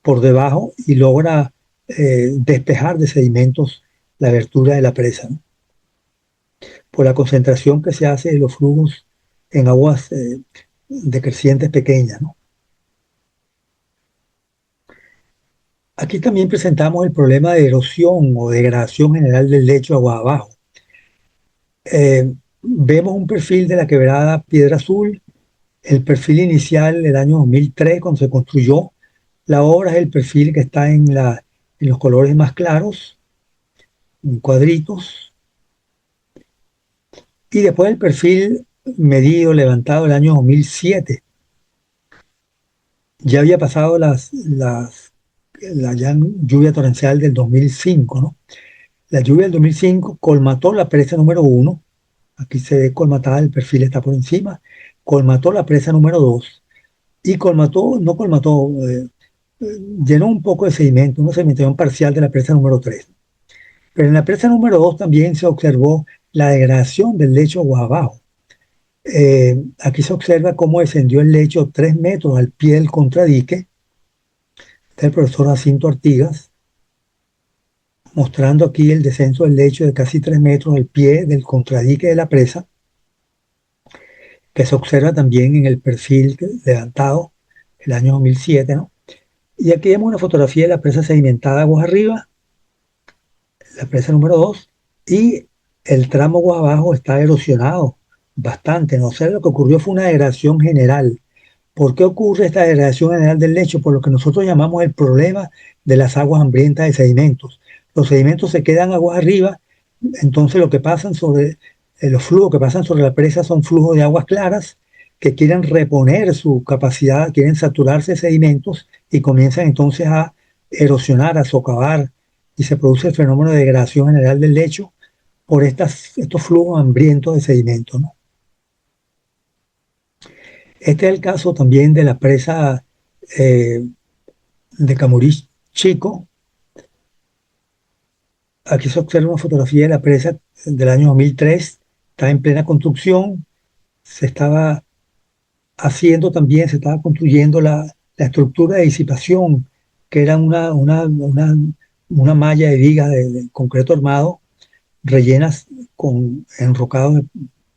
por debajo y logra despejar de sedimentos la abertura de la presa, ¿no? Por la concentración que se hace de los flujos en aguas decrecientes pequeñas, ¿no? Aquí también presentamos el problema de erosión o degradación general del lecho agua abajo. Vemos un perfil de la quebrada Piedra Azul, el perfil inicial del año 2003 cuando se construyó. La obra es el perfil que está en los colores más claros, en cuadritos, y después el perfil medido, levantado el año 2007. Ya había pasado la lluvia torrencial del 2005, ¿no? La lluvia del 2005 colmató la presa número uno. Aquí se ve colmatada, el perfil está por encima. Colmató la presa número 2 y colmató, no colmató, llenó un poco de sedimento, una sedimentación parcial de la presa número 3. Pero en la presa número 2 también se observó la degradación del lecho agua abajo. Aquí se observa cómo descendió el lecho 3 metros al pie del contradique. Está el profesor Jacinto Artigas, mostrando aquí el descenso del lecho de casi 3 metros al pie del contradique de la presa, que se observa también en el perfil levantado el año 2007, ¿no? Y aquí vemos una fotografía de la presa sedimentada aguas arriba, la presa número 2, y el tramo aguas abajo está erosionado bastante, ¿no? O sea, lo que ocurrió fue una degradación general. ¿Por qué ocurre esta degradación general del lecho? Por lo que nosotros llamamos el problema de las aguas hambrientas de sedimentos. Los sedimentos se quedan aguas arriba, entonces lo que pasan sobre los flujos que pasan sobre la presa son flujos de aguas claras que quieren reponer su capacidad, quieren saturarse de sedimentos y comienzan entonces a erosionar, a socavar y se produce el fenómeno de degradación general del lecho por estos flujos hambrientos de sedimentos, ¿no? Este es el caso también de la presa eh, de Camurí Chico. Aquí se observa una fotografía de la presa del año 2003. Está en plena construcción. Se estaba haciendo también, se estaba construyendo la estructura de disipación, que era una malla de vigas de concreto armado rellenas con enrocados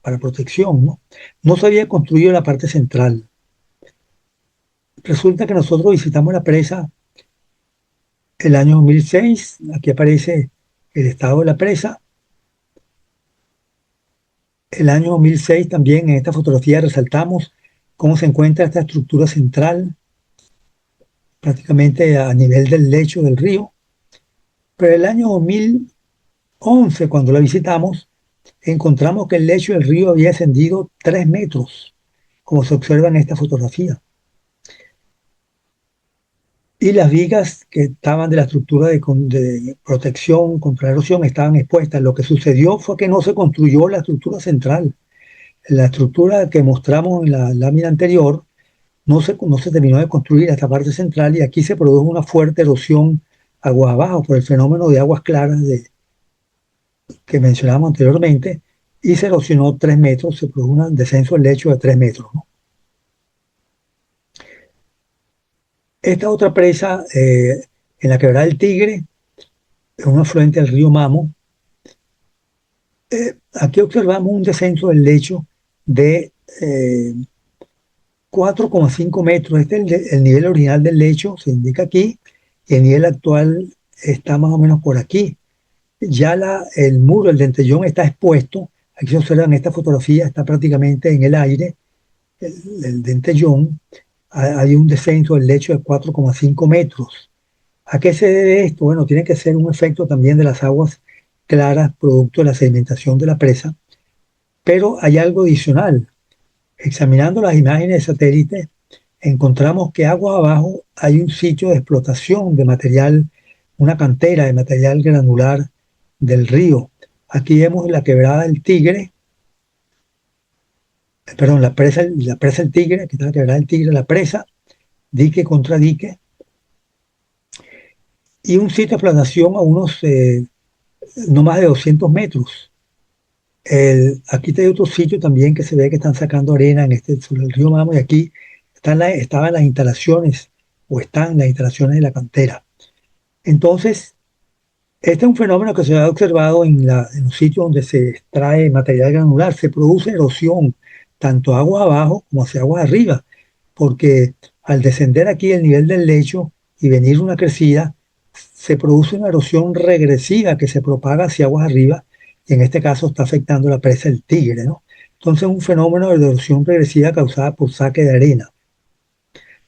para protección, ¿no? No se había construido la parte central. Resulta que nosotros visitamos la presa el año 2006, aquí aparece el estado de la presa. El año 2006 también en esta fotografía resaltamos cómo se encuentra esta estructura central, prácticamente a nivel del lecho del río. Pero el año 2011, cuando la visitamos, encontramos que el lecho del río había ascendido 3 metros, como se observa en esta fotografía. Y las vigas que estaban de la estructura de protección contra la erosión estaban expuestas. Lo que sucedió fue que no se construyó la estructura central. La estructura que mostramos en la lámina anterior no se terminó de construir esta parte central y aquí se produjo una fuerte erosión aguas abajo por el fenómeno de aguas claras que mencionábamos anteriormente y se erosionó 3 metros, se produjo un descenso del lecho de 3 metros, ¿no? Esta otra presa en la quebrada del Tigre, es un afluente del río Mamo. Aquí observamos un descenso del lecho de 4,5 metros. Este es el nivel original del lecho, se indica aquí, y el nivel actual está más o menos por aquí. Ya el muro, el dentellón está expuesto. Aquí se observa en esta fotografía, está prácticamente en el aire, el dentellón. Hay un descenso del lecho de 4,5 metros. ¿A qué se debe esto? Bueno, tiene que ser un efecto también de las aguas claras, producto de la sedimentación de la presa, pero hay algo adicional. Examinando las imágenes de satélite, encontramos que agua abajo hay un sitio de explotación de material, una cantera de material granular del río. Aquí vemos la quebrada del Tigre, perdón, la presa del Tigre, aquí está la quebrada del Tigre, la presa, dique contra dique, y un sitio de explotación a unos no más de 200 metros. Aquí hay otro sitio también que se ve que están sacando arena en sobre el río Mamo, y aquí estaban las instalaciones, o están las instalaciones de la cantera. Entonces, este es un fenómeno que se ha observado en los sitios donde se extrae material granular. Se produce erosión, tanto agua abajo como hacia agua arriba, porque al descender aquí el nivel del lecho y venir una crecida, se produce una erosión regresiva que se propaga hacia aguas arriba, y en este caso está afectando la presa del Tigre, ¿no? Entonces, un fenómeno de erosión regresiva causada por saque de arena.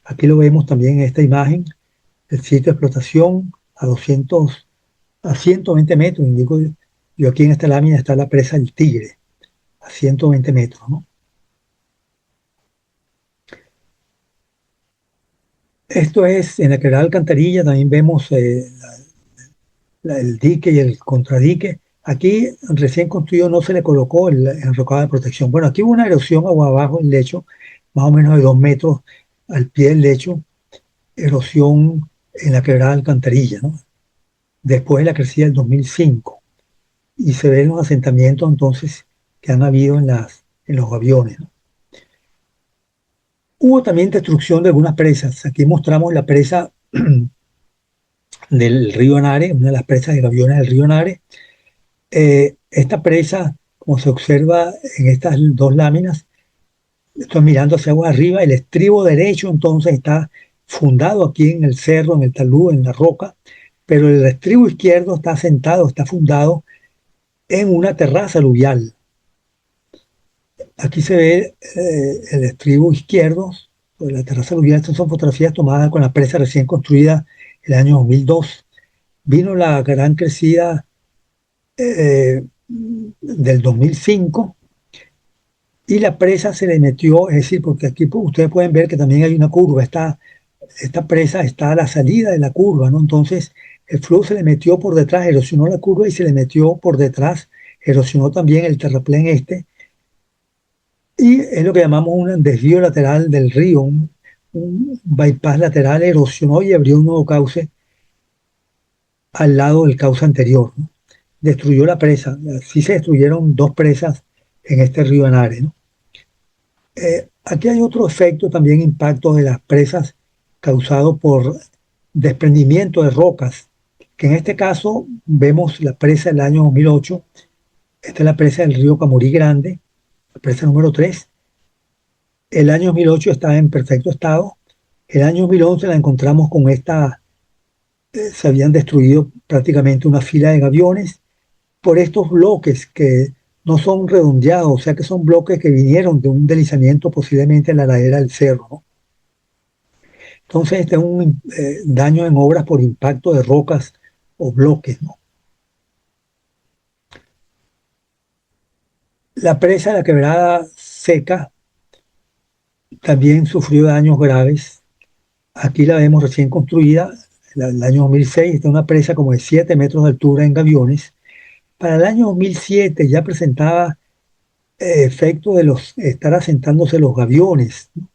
Aquí lo vemos también en esta imagen, el sitio de explotación a 120 metros, indico yo aquí en esta lámina está la presa del Tigre, a 120 metros, ¿no? Esto es en la quebrada Alcantarilla, también vemos el dique y el contradique. Aquí recién construido no se le colocó el enrocado de protección. Bueno, aquí hubo una erosión agua abajo en el lecho, más o menos de 2 metros al pie del lecho, erosión en la quebrada Alcantarilla, ¿no? Después de la crecida del 2005. Y se ven los asentamientos entonces que han habido en los aviones, ¿no? Hubo también destrucción de algunas presas. Aquí mostramos la presa del río Anare, una de las presas de gaviones del río Anare. Esta presa, como se observa en estas dos láminas, estoy mirando hacia agua arriba, el estribo derecho entonces está fundado aquí en el cerro, en el talud, en la roca, pero el estribo izquierdo está sentado, está fundado en una terraza aluvial. Aquí se ve el estribo izquierdo de la terraza aluvial. Estas son fotografías tomadas con la presa recién construida el año 2002. Vino la gran crecida del 2005 y la presa se le metió, es decir, porque aquí ustedes pueden ver que también hay una curva. Esta presa está a la salida de la curva, ¿no? Entonces el flujo se le metió por detrás, erosionó la curva y se le metió por detrás, erosionó también el terraplén y es lo que llamamos un desvío lateral del río, un bypass lateral, erosionó y abrió un nuevo cauce al lado del cauce anterior, ¿no? Destruyó la presa, así se destruyeron dos presas en este río Anare, ¿no? Aquí hay otro efecto también, impacto de las presas causado por desprendimiento de rocas, que en este caso vemos la presa del año 2008, esta es la presa del río Camorí Grande, la presa número 3. El año 2008 estaba en perfecto estado. El año 2011 la encontramos con se habían destruido prácticamente una fila de gaviones por estos bloques que no son redondeados, o sea que son bloques que vinieron de un deslizamiento posiblemente en la ladera del cerro, ¿no? Entonces este es un daño en obras por impacto de rocas o bloques, ¿no? La presa de la quebrada seca también sufrió daños graves. Aquí la vemos recién construida, el año 2006, está una presa como de 7 metros de altura en gaviones. Para el año 2007 ya presentaba efecto de estar asentándose los gaviones, ¿no?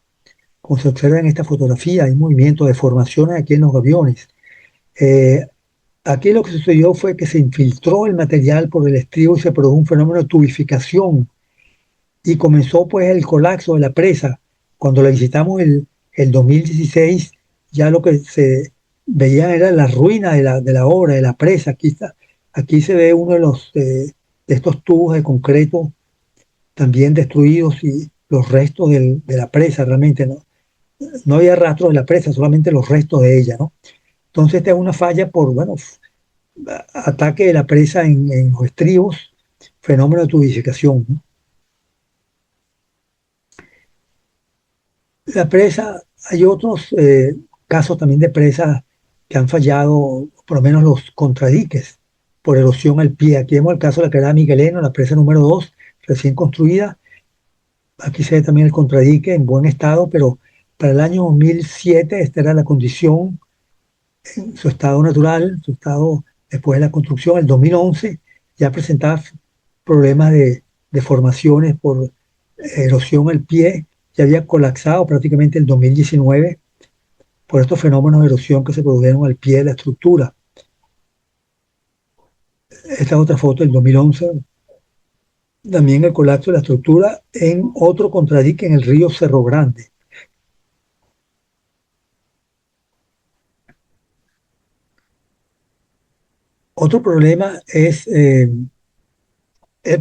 Como se observa en esta fotografía, hay movimiento de formaciones aquí en los gaviones. Eh, Aquí lo que sucedió fue que se infiltró el material por el estribo y se produjo un fenómeno de tubificación y comenzó pues el colapso de la presa. Cuando la visitamos el 2016, ya lo que se veía era la ruina de la obra, de la presa. Aquí se ve uno de estos tubos de concreto también destruidos y los restos de la presa realmente, ¿no? No había rastro de la presa, solamente los restos de ella, ¿no? Entonces esta es una falla por, bueno, ataque de la presa en los estribos, fenómeno de tubificación, ¿no? La presa, hay otros casos también de presas que han fallado, por lo menos los contradiques, por erosión al pie. Aquí vemos el caso de la quebrada Migueleno, la presa número 2, recién construida. Aquí se ve también el contradique en buen estado, pero para el año 2007 esta era la condición en su estado natural, su estado después de la construcción. El 2011 ya presentaba problemas de deformaciones por erosión al pie, ya había colapsado prácticamente el 2019 por estos fenómenos de erosión que se produjeron al pie de la estructura. Esta otra foto del 2011, también el colapso de la estructura en otro contradique en el río Cerro Grande. Otro problema es el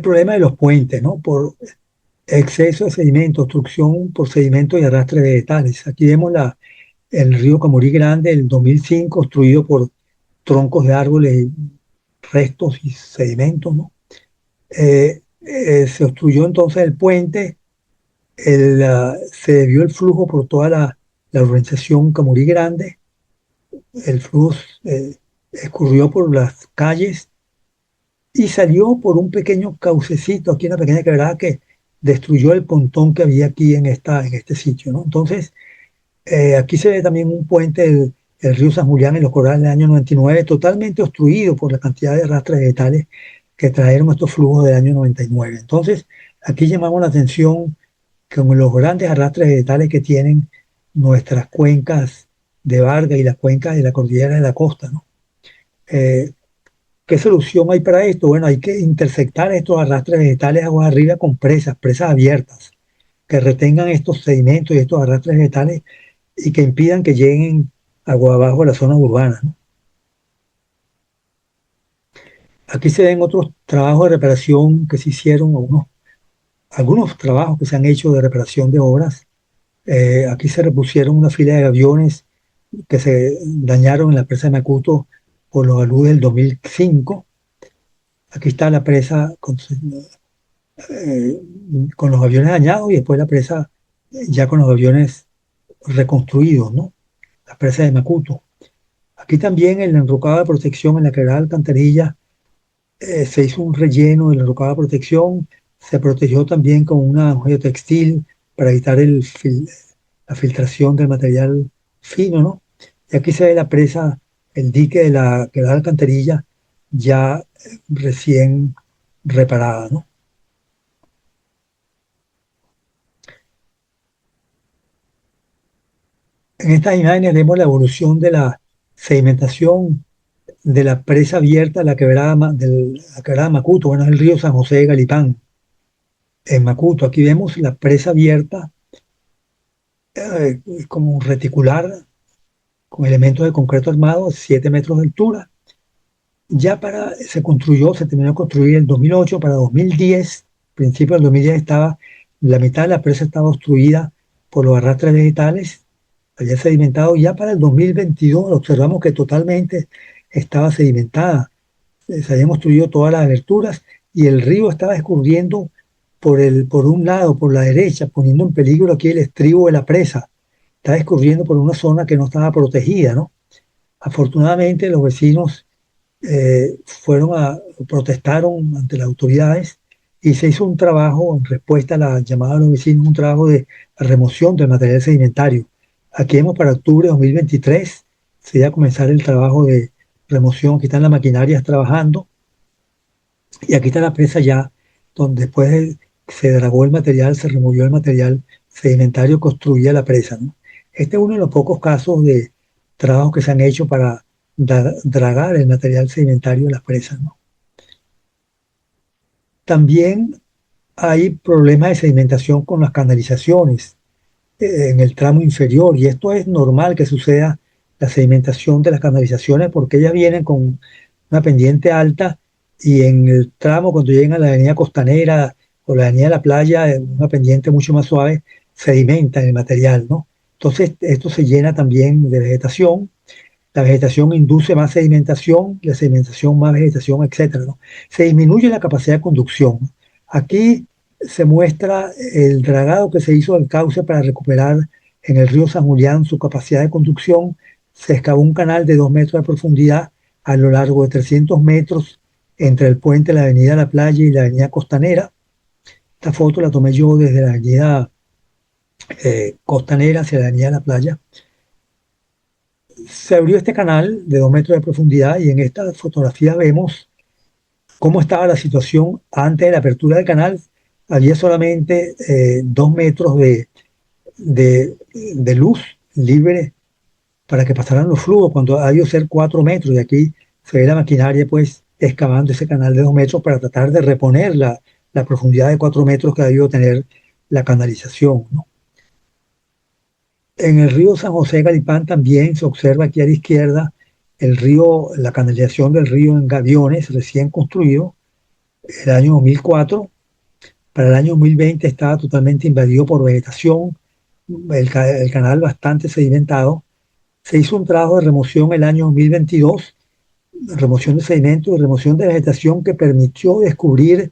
problema de los puentes, ¿no? Por exceso de sedimento, obstrucción por sedimento y arrastre de vegetales. Aquí vemos el río Camorí Grande del 2005, obstruido por troncos de árboles, restos y sedimentos, ¿no? Se obstruyó entonces el puente, se debió el flujo por toda la urbanización Camorí Grande, el flujo escurrió por las calles y salió por un pequeño caucecito, aquí una pequeña quebrada que destruyó el pontón que había aquí en este sitio, ¿no? Entonces, aquí se ve también un puente del río San Julián en los corrales del año 99, totalmente obstruido por la cantidad de rastros vegetales que trajeron estos flujos del año 99. Entonces, aquí llamamos la atención con los grandes arrastres vegetales que tienen nuestras cuencas de Vargas y las cuencas de la cordillera de la costa, ¿no? Eh, ¿Qué solución hay para esto? Bueno, hay que intersectar estos arrastres vegetales aguas arriba con presas abiertas, que retengan estos sedimentos y estos arrastres vegetales y que impidan que lleguen agua abajo a las zonas urbanas, ¿no? Aquí se ven otros trabajos de reparación que se hicieron, algunos trabajos que se han hecho de reparación de obras. Aquí se repusieron una fila de aviones que se dañaron en la presa de Macuto por los aludes del 2005. Aquí está la presa eh, con los aviones dañados y después la presa ya con los aviones reconstruidos, ¿no? La presa de Macuto. Aquí también en la enrocada de protección en la quebrada de Alcantarilla se hizo un relleno de la enrocada de protección, se protegió también con una joya textil para evitar la filtración del material fino, ¿no? Y aquí se ve la presa, el dique de la quebrada de Alcantarilla ya recién reparada, ¿no? En estas imágenes vemos la evolución de la sedimentación de la presa abierta de de la quebrada Macuto, bueno, es el río San José de Galipán, en Macuto. Aquí vemos la presa abierta como reticular, con elementos de concreto armado, 7 metros de altura. Se terminó de construir en 2008, para 2010, principio del 2010 la mitad de la presa estaba obstruida por los arrastres vegetales, había sedimentado. Ya para el 2022 observamos que totalmente estaba sedimentada. Se habían construido todas las aberturas y el río estaba escurriendo por un lado, por la derecha, poniendo en peligro aquí el estribo de la presa. Estaba escurriendo por una zona que no estaba protegida, ¿no? Afortunadamente los vecinos protestaron ante las autoridades y se hizo un trabajo en respuesta a la llamada de los vecinos, un trabajo de remoción del material sedimentario. Aquí vemos para octubre de 2023 se iba a comenzar el trabajo de remoción. Aquí están las maquinarias trabajando y aquí está la presa ya, donde se dragó el material, se removió el material sedimentario, construía la presa, ¿no? Este es uno de los pocos casos de trabajos que se han hecho para dragar el material sedimentario de las presas, ¿no? También hay problemas de sedimentación con las canalizaciones en el tramo inferior, y esto es normal que suceda, la sedimentación de las canalizaciones, porque ellas vienen con una pendiente alta y en el tramo cuando llegan a la avenida Costanera o la avenida de la Playa, una pendiente mucho más suave, sedimenta el material, ¿no? Entonces esto se llena también de vegetación. La vegetación induce más sedimentación, la sedimentación más vegetación, etcétera, ¿no? Se disminuye la capacidad de conducción. Aquí se muestra el dragado que se hizo del cauce para recuperar en el río San Julián su capacidad de conducción. Se excavó un canal de 2 metros de profundidad a lo largo de 300 metros entre el puente de la avenida La Playa y la avenida Costanera. Esta foto la tomé yo desde la avenida Costanera hacia la avenida La Playa. Se abrió este canal de 2 metros de profundidad y en esta fotografía vemos cómo estaba la situación antes de la apertura del canal. Había solamente 2 metros de luz libre para que pasaran los flujos, cuando ha debido ser 4 metros. Y aquí se ve la maquinaria pues excavando ese canal de 2 metros para tratar de reponer la profundidad de 4 metros que ha debido tener la canalización, ¿no? En el río San José Galipán también se observa aquí a la izquierda el río, la canalización del río en Gaviones, recién construido, el año 2004. Para el año 2020 estaba totalmente invadido por vegetación, el canal bastante sedimentado. Se hizo un trabajo de remoción el año 2022, remoción de sedimentos y remoción de vegetación que permitió descubrir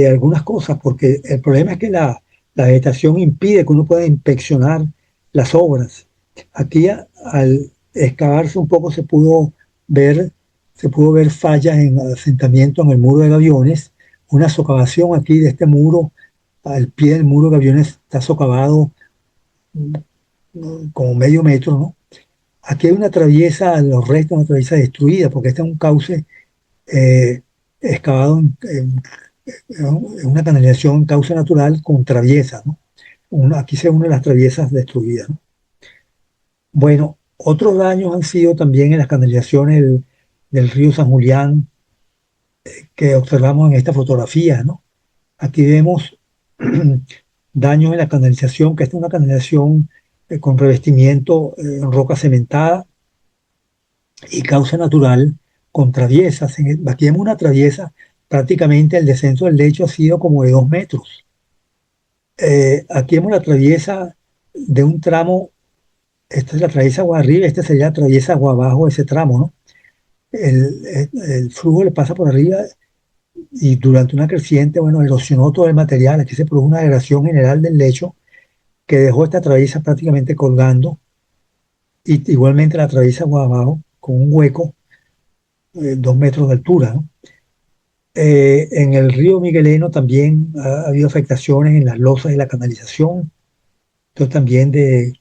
algunas cosas, porque el problema es que la vegetación impide que uno pueda inspeccionar las obras. Aquí al excavarse un poco ver, se pudo ver fallas en asentamiento en el muro de Gaviones, una socavación aquí de este muro, al pie del muro de Gaviones está socavado como medio metro, ¿no? Aquí hay una traviesa, los restos, una traviesa destruida, porque este es un cauce eh, excavado en una canalización en cauce natural con traviesa, ¿no? Aquí se unen las traviesas destruidas, ¿no? Bueno, otros daños han sido también en las canalizaciones del río San Julián que observamos en esta fotografía, ¿no? Aquí vemos daños en la canalización, que esta es una canalización con revestimiento en roca cementada y causa natural con traviesas. Aquí vemos una traviesa, prácticamente el descenso del lecho ha sido como de 2 metros. Aquí vemos la traviesa de un tramo, esta es la traviesa agua arriba, esta sería la traviesa agua abajo, ese tramo, ¿no? El flujo le pasa por arriba y durante una creciente, bueno, erosionó todo el material. Aquí se produjo una degradación general del lecho que dejó esta traviesa prácticamente colgando y igualmente la traviesa agua abajo con un hueco 2 metros de altura, ¿no? En el río Migueleno también ha habido afectaciones en las losas de la canalización, entonces también de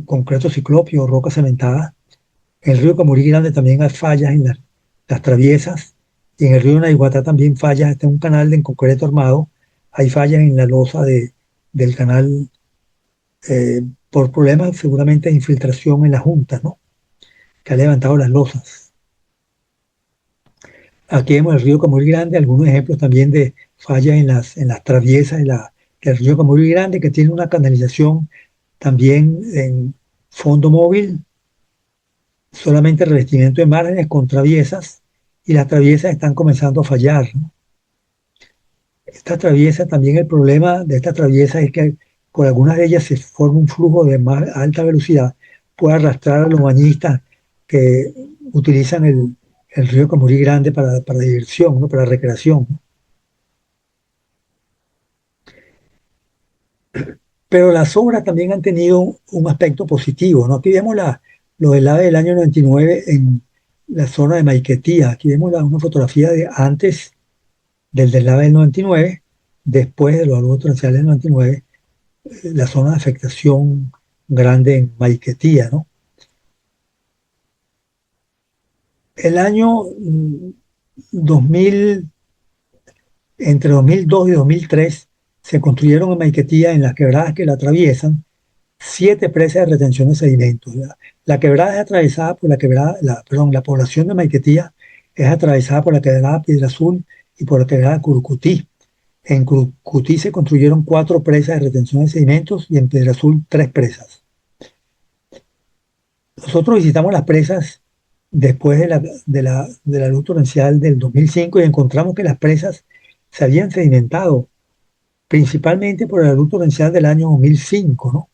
concreto ciclopio, roca cementada. En el río Camurí Grande también hay fallas en las traviesas, y en el río Naiguatá también fallas, este es un canal de concreto armado, hay fallas en la losa del canal por problemas seguramente de infiltración en la junta, ¿no? Que ha levantado las losas. Aquí vemos el río Camurí Grande, algunos ejemplos también de fallas en las traviesas del río Camurí Grande, que tiene una canalización también en fondo móvil, solamente revestimiento de márgenes con traviesas, y las traviesas están comenzando a fallar, ¿no? Esta traviesa, también el problema de esta traviesa es que por algunas de ellas se forma un flujo de más alta velocidad, puede arrastrar a los bañistas que utilizan el río Camurí Grande para diversión, ¿no? Para recreación, ¿no? Pero las obras también han tenido un aspecto positivo, ¿no? Aquí vemos lo del AVE del año 99 en la zona de Maiquetía. Aquí vemos una fotografía de antes del deslave del 99, después de los aluvios torrenciales del 99, la zona de afectación grande en Maiquetía, ¿no? El año 2000, entre 2002 y 2003, se construyeron en Maiquetía, en las quebradas que la atraviesan, 7 presas de retención de sedimentos. La quebrada es atravesada por perdón, la población de Maiquetía es atravesada por la quebrada Piedra Azul y por la quebrada Curucutí. En Curucutí se construyeron 4 presas de retención de sedimentos y en Piedra Azul 3 presas. Nosotros visitamos las presas después de la luz torrencial del 2005 y encontramos que las presas se habían sedimentado principalmente por la luz torrencial del año 2005, ¿no?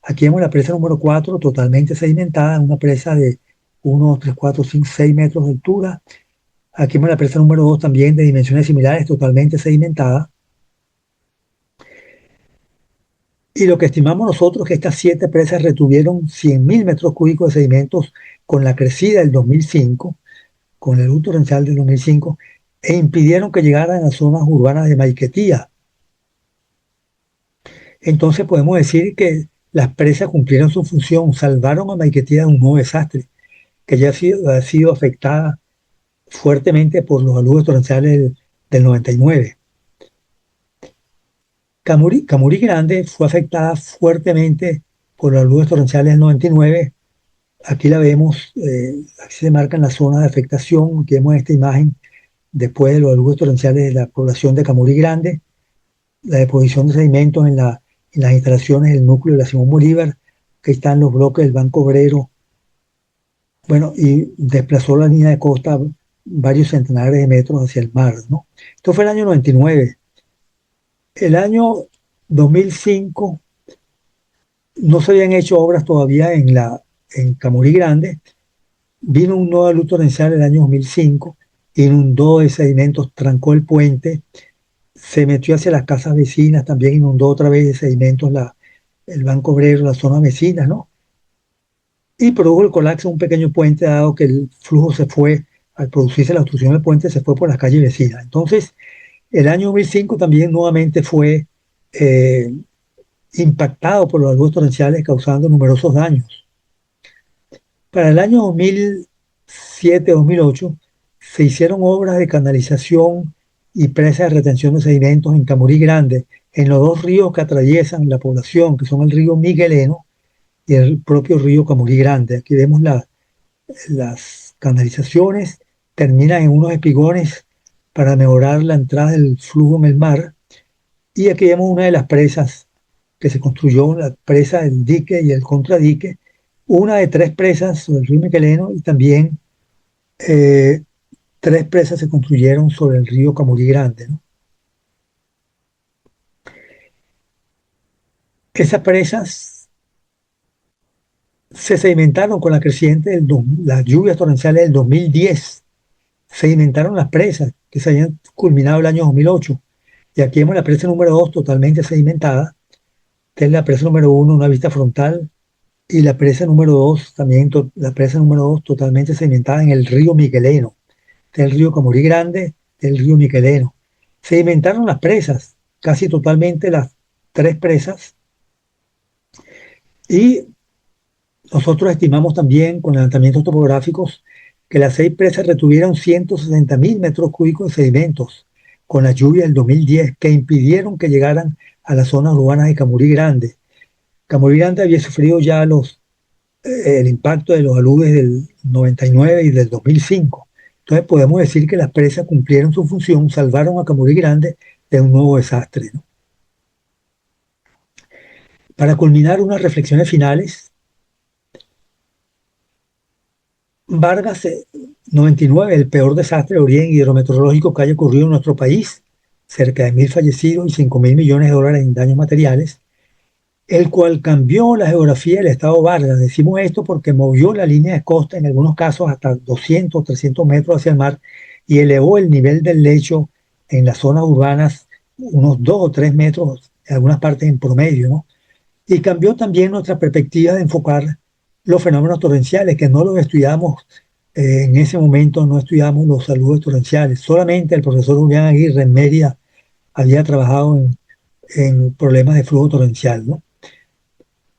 Aquí vemos la presa número 4 totalmente sedimentada, una presa de 1, 3, 4, 5, 6 metros de altura. Aquí vemos la presa número 2 también de dimensiones similares, totalmente sedimentada. Y lo que estimamos nosotros es que estas 7 presas retuvieron 100.000 metros cúbicos de sedimentos con la crecida del 2005, con el luz torrencial del 2005, e impidieron que llegaran a las zonas urbanas de Maiquetía. Entonces podemos decir que las presas cumplieron su función, salvaron a Maiquetía de un nuevo desastre, que ya ha sido afectada fuertemente por los aluvios torrenciales del 99. Camurí Grande fue afectada fuertemente por los aluvios torrenciales del 99. Aquí la vemos, aquí se marcan las zonas de afectación, que vemos esta imagen después de los aluvios torrenciales de la población de Camurí Grande, la deposición de sedimentos en las instalaciones del núcleo de la Simón Bolívar, que están los bloques del Banco Obrero, bueno, y desplazó la línea de costa varios centenares de metros hacia el mar, ¿no? Esto fue el año 99. El año 2005 no se habían hecho obras todavía en Camurí Grande. Vino un nuevo alud torrencial el año 2005, inundó de sedimentos, trancó el puente, se metió hacia las casas vecinas, también inundó otra vez de sedimentos el Banco Obrero, las zonas vecinas, ¿no? Y produjo el colapso de un pequeño puente, dado que el flujo se fue, al producirse la obstrucción del puente, se fue por las calles vecinas. Entonces, el año 2005 también nuevamente fue eh, impactado por los aluvios torrenciales, causando numerosos daños. Para el año 2007-2008 se hicieron obras de canalización y presa de retención de sedimentos en Camurí Grande, en los dos ríos que atraviesan la población, que son el río Migueleno y el propio río Camurí Grande. Aquí vemos las canalizaciones, terminan en unos espigones para mejorar la entrada del flujo en el mar. Y aquí vemos una de las presas que se construyó, la presa del dique y el contradique, una de tres presas sobre el río Miqueleno, y también eh, tres presas se construyeron sobre el río Camurí Grande, ¿no? Esas presas se sedimentaron con la creciente las lluvias torrenciales del 2010. Sedimentaron las presas que se habían culminado el año 2008. Y aquí vemos la presa número 2 totalmente sedimentada. Esta es la presa número 1, una vista frontal. Y la presa número 2 también la presa número 2 totalmente sedimentada en el río Migueleno, del río Camurí Grande, del río Migueleno. Sedimentaron las presas, casi totalmente las tres presas, y nosotros estimamos también con levantamientos topográficos que las seis presas retuvieron 160.000 metros cúbicos de sedimentos con la lluvia del 2010, que impidieron que llegaran a las zonas urbanas de Camurí Grande. Camurí Grande había sufrido ya el impacto de los aludes del 99 y del 2005. Entonces podemos decir que las presas cumplieron su función, salvaron a Camurí Grande de un nuevo desastre, ¿no? Para culminar unas reflexiones finales, Vargas 99, el peor desastre de origen hidrometeorológico que haya ocurrido en nuestro país, cerca de 1.000 fallecidos y 5.000 millones de dólares en daños materiales, el cual cambió la geografía del estado Vargas. Decimos esto porque movió la línea de costa en algunos casos hasta 200, 300 metros hacia el mar y elevó el nivel del lecho en las zonas urbanas unos 2 o 3 metros, en algunas partes en promedio, ¿no? Y cambió también nuestra perspectiva de enfocar los fenómenos torrenciales, que no los estudiamos en ese momento, no estudiamos los saludos torrenciales. Solamente el profesor Julián Aguirre en Mérida había trabajado en problemas de flujo torrencial, ¿no?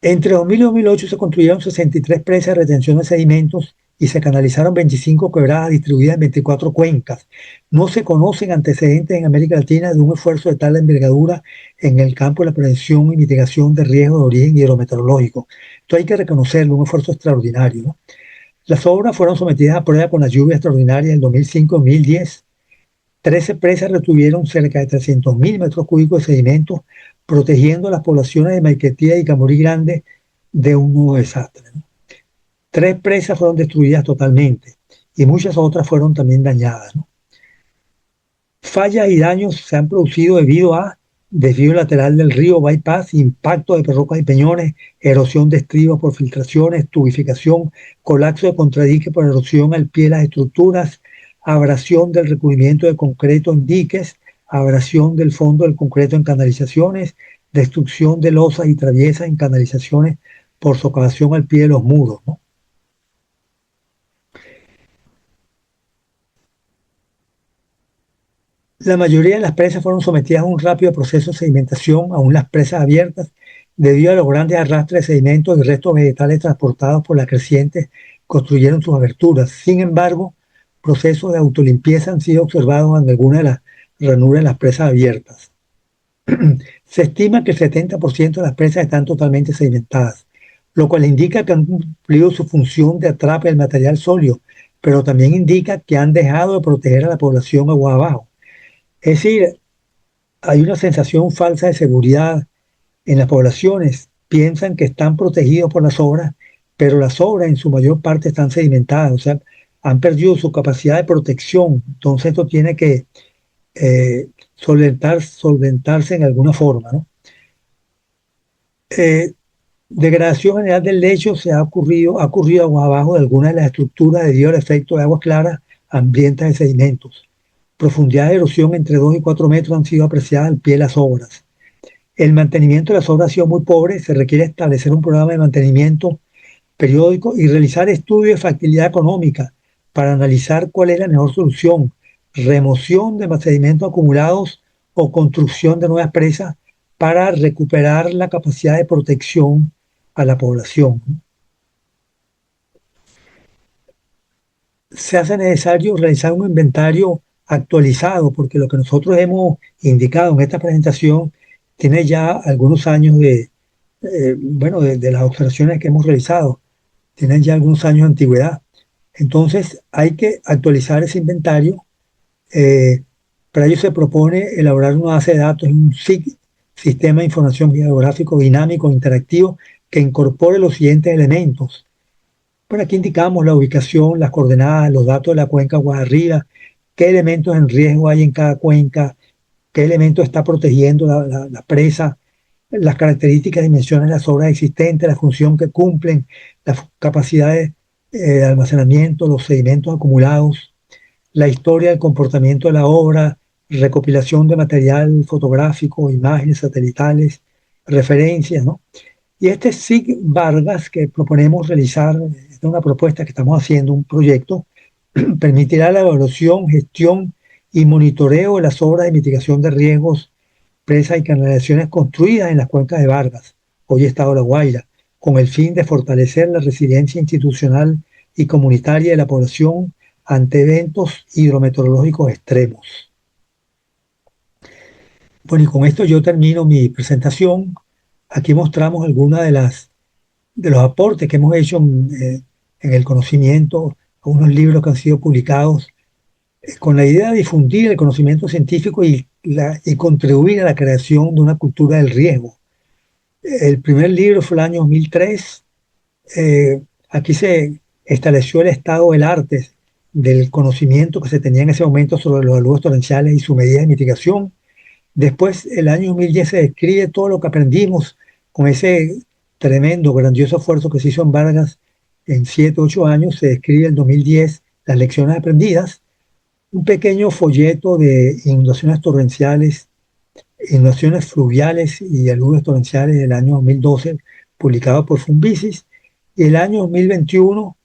Entre 2000 y 2008 se construyeron 63 presas de retención de sedimentos y se canalizaron 25 quebradas distribuidas en 24 cuencas. No se conocen antecedentes en América Latina de un esfuerzo de tal envergadura en el campo de la prevención y mitigación de riesgos de origen hidrometeorológico. Esto hay que reconocerlo, un esfuerzo extraordinario, ¿no? Las obras fueron sometidas a prueba con la lluvia extraordinaria del 2005-2010. 13 presas retuvieron cerca de 300.000 metros cúbicos de sedimentos, protegiendo las poblaciones de Maiquetía y Camurí Grande de un nuevo desastre, ¿no? Tres presas fueron destruidas totalmente y muchas otras fueron también dañadas, ¿no? Fallas y daños se han producido debido a desvío lateral del río bypass, impacto de rocas y peñones, erosión de estribos por filtraciones, tubificación, colapso de contradique por erosión al pie de las estructuras, abrasión del recubrimiento de concreto en diques, abrasión del fondo del concreto en canalizaciones, destrucción de losas y traviesas en canalizaciones por socavación al pie de los muros, ¿no? La mayoría de las presas fueron sometidas a un rápido proceso de sedimentación, aún las presas abiertas, debido a los grandes arrastres de sedimentos y restos vegetales transportados por las crecientes, construyeron sus aberturas. Sin embargo, procesos de autolimpieza han sido observados en algunas de las ranuras de las presas abiertas. Se estima que el 70% de las presas están totalmente sedimentadas, lo cual indica que han cumplido su función de atrape del material sólido, pero también indica que han dejado de proteger a la población agua abajo. Es decir, hay una sensación falsa de seguridad en las poblaciones. Piensan que están protegidos por las obras, pero las obras en su mayor parte están sedimentadas, o sea, han perdido su capacidad de protección. Entonces esto tiene que solventarse en alguna forma, ¿no? Eh, Degradación general del lecho ha ocurrido aguas abajo de algunas de las estructuras debido al efecto de aguas claras hambrientas de sedimentos. Profundidades de erosión entre 2 y 4 metros han sido apreciadas al pie de las obras. El mantenimiento de las obras ha sido muy pobre, se requiere establecer un programa de mantenimiento periódico y realizar estudios de factibilidad económica para analizar cuál es la mejor solución, remoción de sedimentos acumulados o construcción de nuevas presas para recuperar la capacidad de protección a la población. Se hace necesario realizar un inventario actualizado, porque lo que nosotros hemos indicado en esta presentación tiene ya algunos años de las observaciones que hemos realizado, tienen ya algunos años de antigüedad. Entonces hay que actualizar ese inventario. eh, para ello se propone elaborar una base de datos en un SIG, Sistema de Información Geográfico Dinámico Interactivo, que incorpore los siguientes elementos. Por aquí indicamos la ubicación, las coordenadas, los datos de la cuenca Guajarriba, qué elementos en riesgo hay en cada cuenca, qué elemento está protegiendo la presa, las características y dimensiones de las obras existentes, la función que cumplen, las capacidades de almacenamiento, los sedimentos acumulados, la historia del comportamiento de la obra, recopilación de material fotográfico, imágenes satelitales, referencias, ¿no? Y este SIG Vargas que proponemos realizar, es una propuesta que estamos haciendo, un proyecto, permitirá la evaluación, gestión y monitoreo de las obras de mitigación de riesgos, presas y canalizaciones construidas en las cuencas de Vargas, hoy Estado de La Guaira, con el fin de fortalecer la resiliencia institucional y comunitaria de la población ante eventos hidrometeorológicos extremos. Bueno, y con esto yo termino mi presentación. Aquí mostramos algunas de los aportes que hemos hecho en el conocimiento, algunos libros que han sido publicados con la idea de difundir el conocimiento científico y contribuir a la creación de una cultura del riesgo. El primer libro fue el año 2003. Aquí se estableció el estado del arte del conocimiento que se tenía en ese momento sobre los aluvios torrenciales y su medida de mitigación. Después, el año 2010 se describe todo lo que aprendimos con ese tremendo, grandioso esfuerzo que se hizo en Vargas en 7, 8 años. Se describe en 2010 las lecciones aprendidas, un pequeño folleto de inundaciones torrenciales, inundaciones fluviales y aluvios torrenciales del año 2012, publicado por Fumbicis, y el año 2021,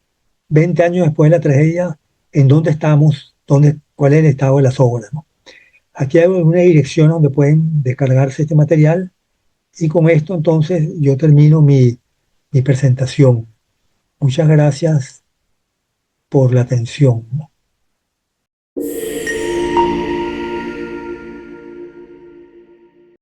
20 años después de la tragedia, en dónde estamos, cuál es el estado de las obras, ¿no? Aquí hay una dirección donde pueden descargarse este material y con esto entonces yo termino mi presentación. Muchas gracias por la atención, ¿no?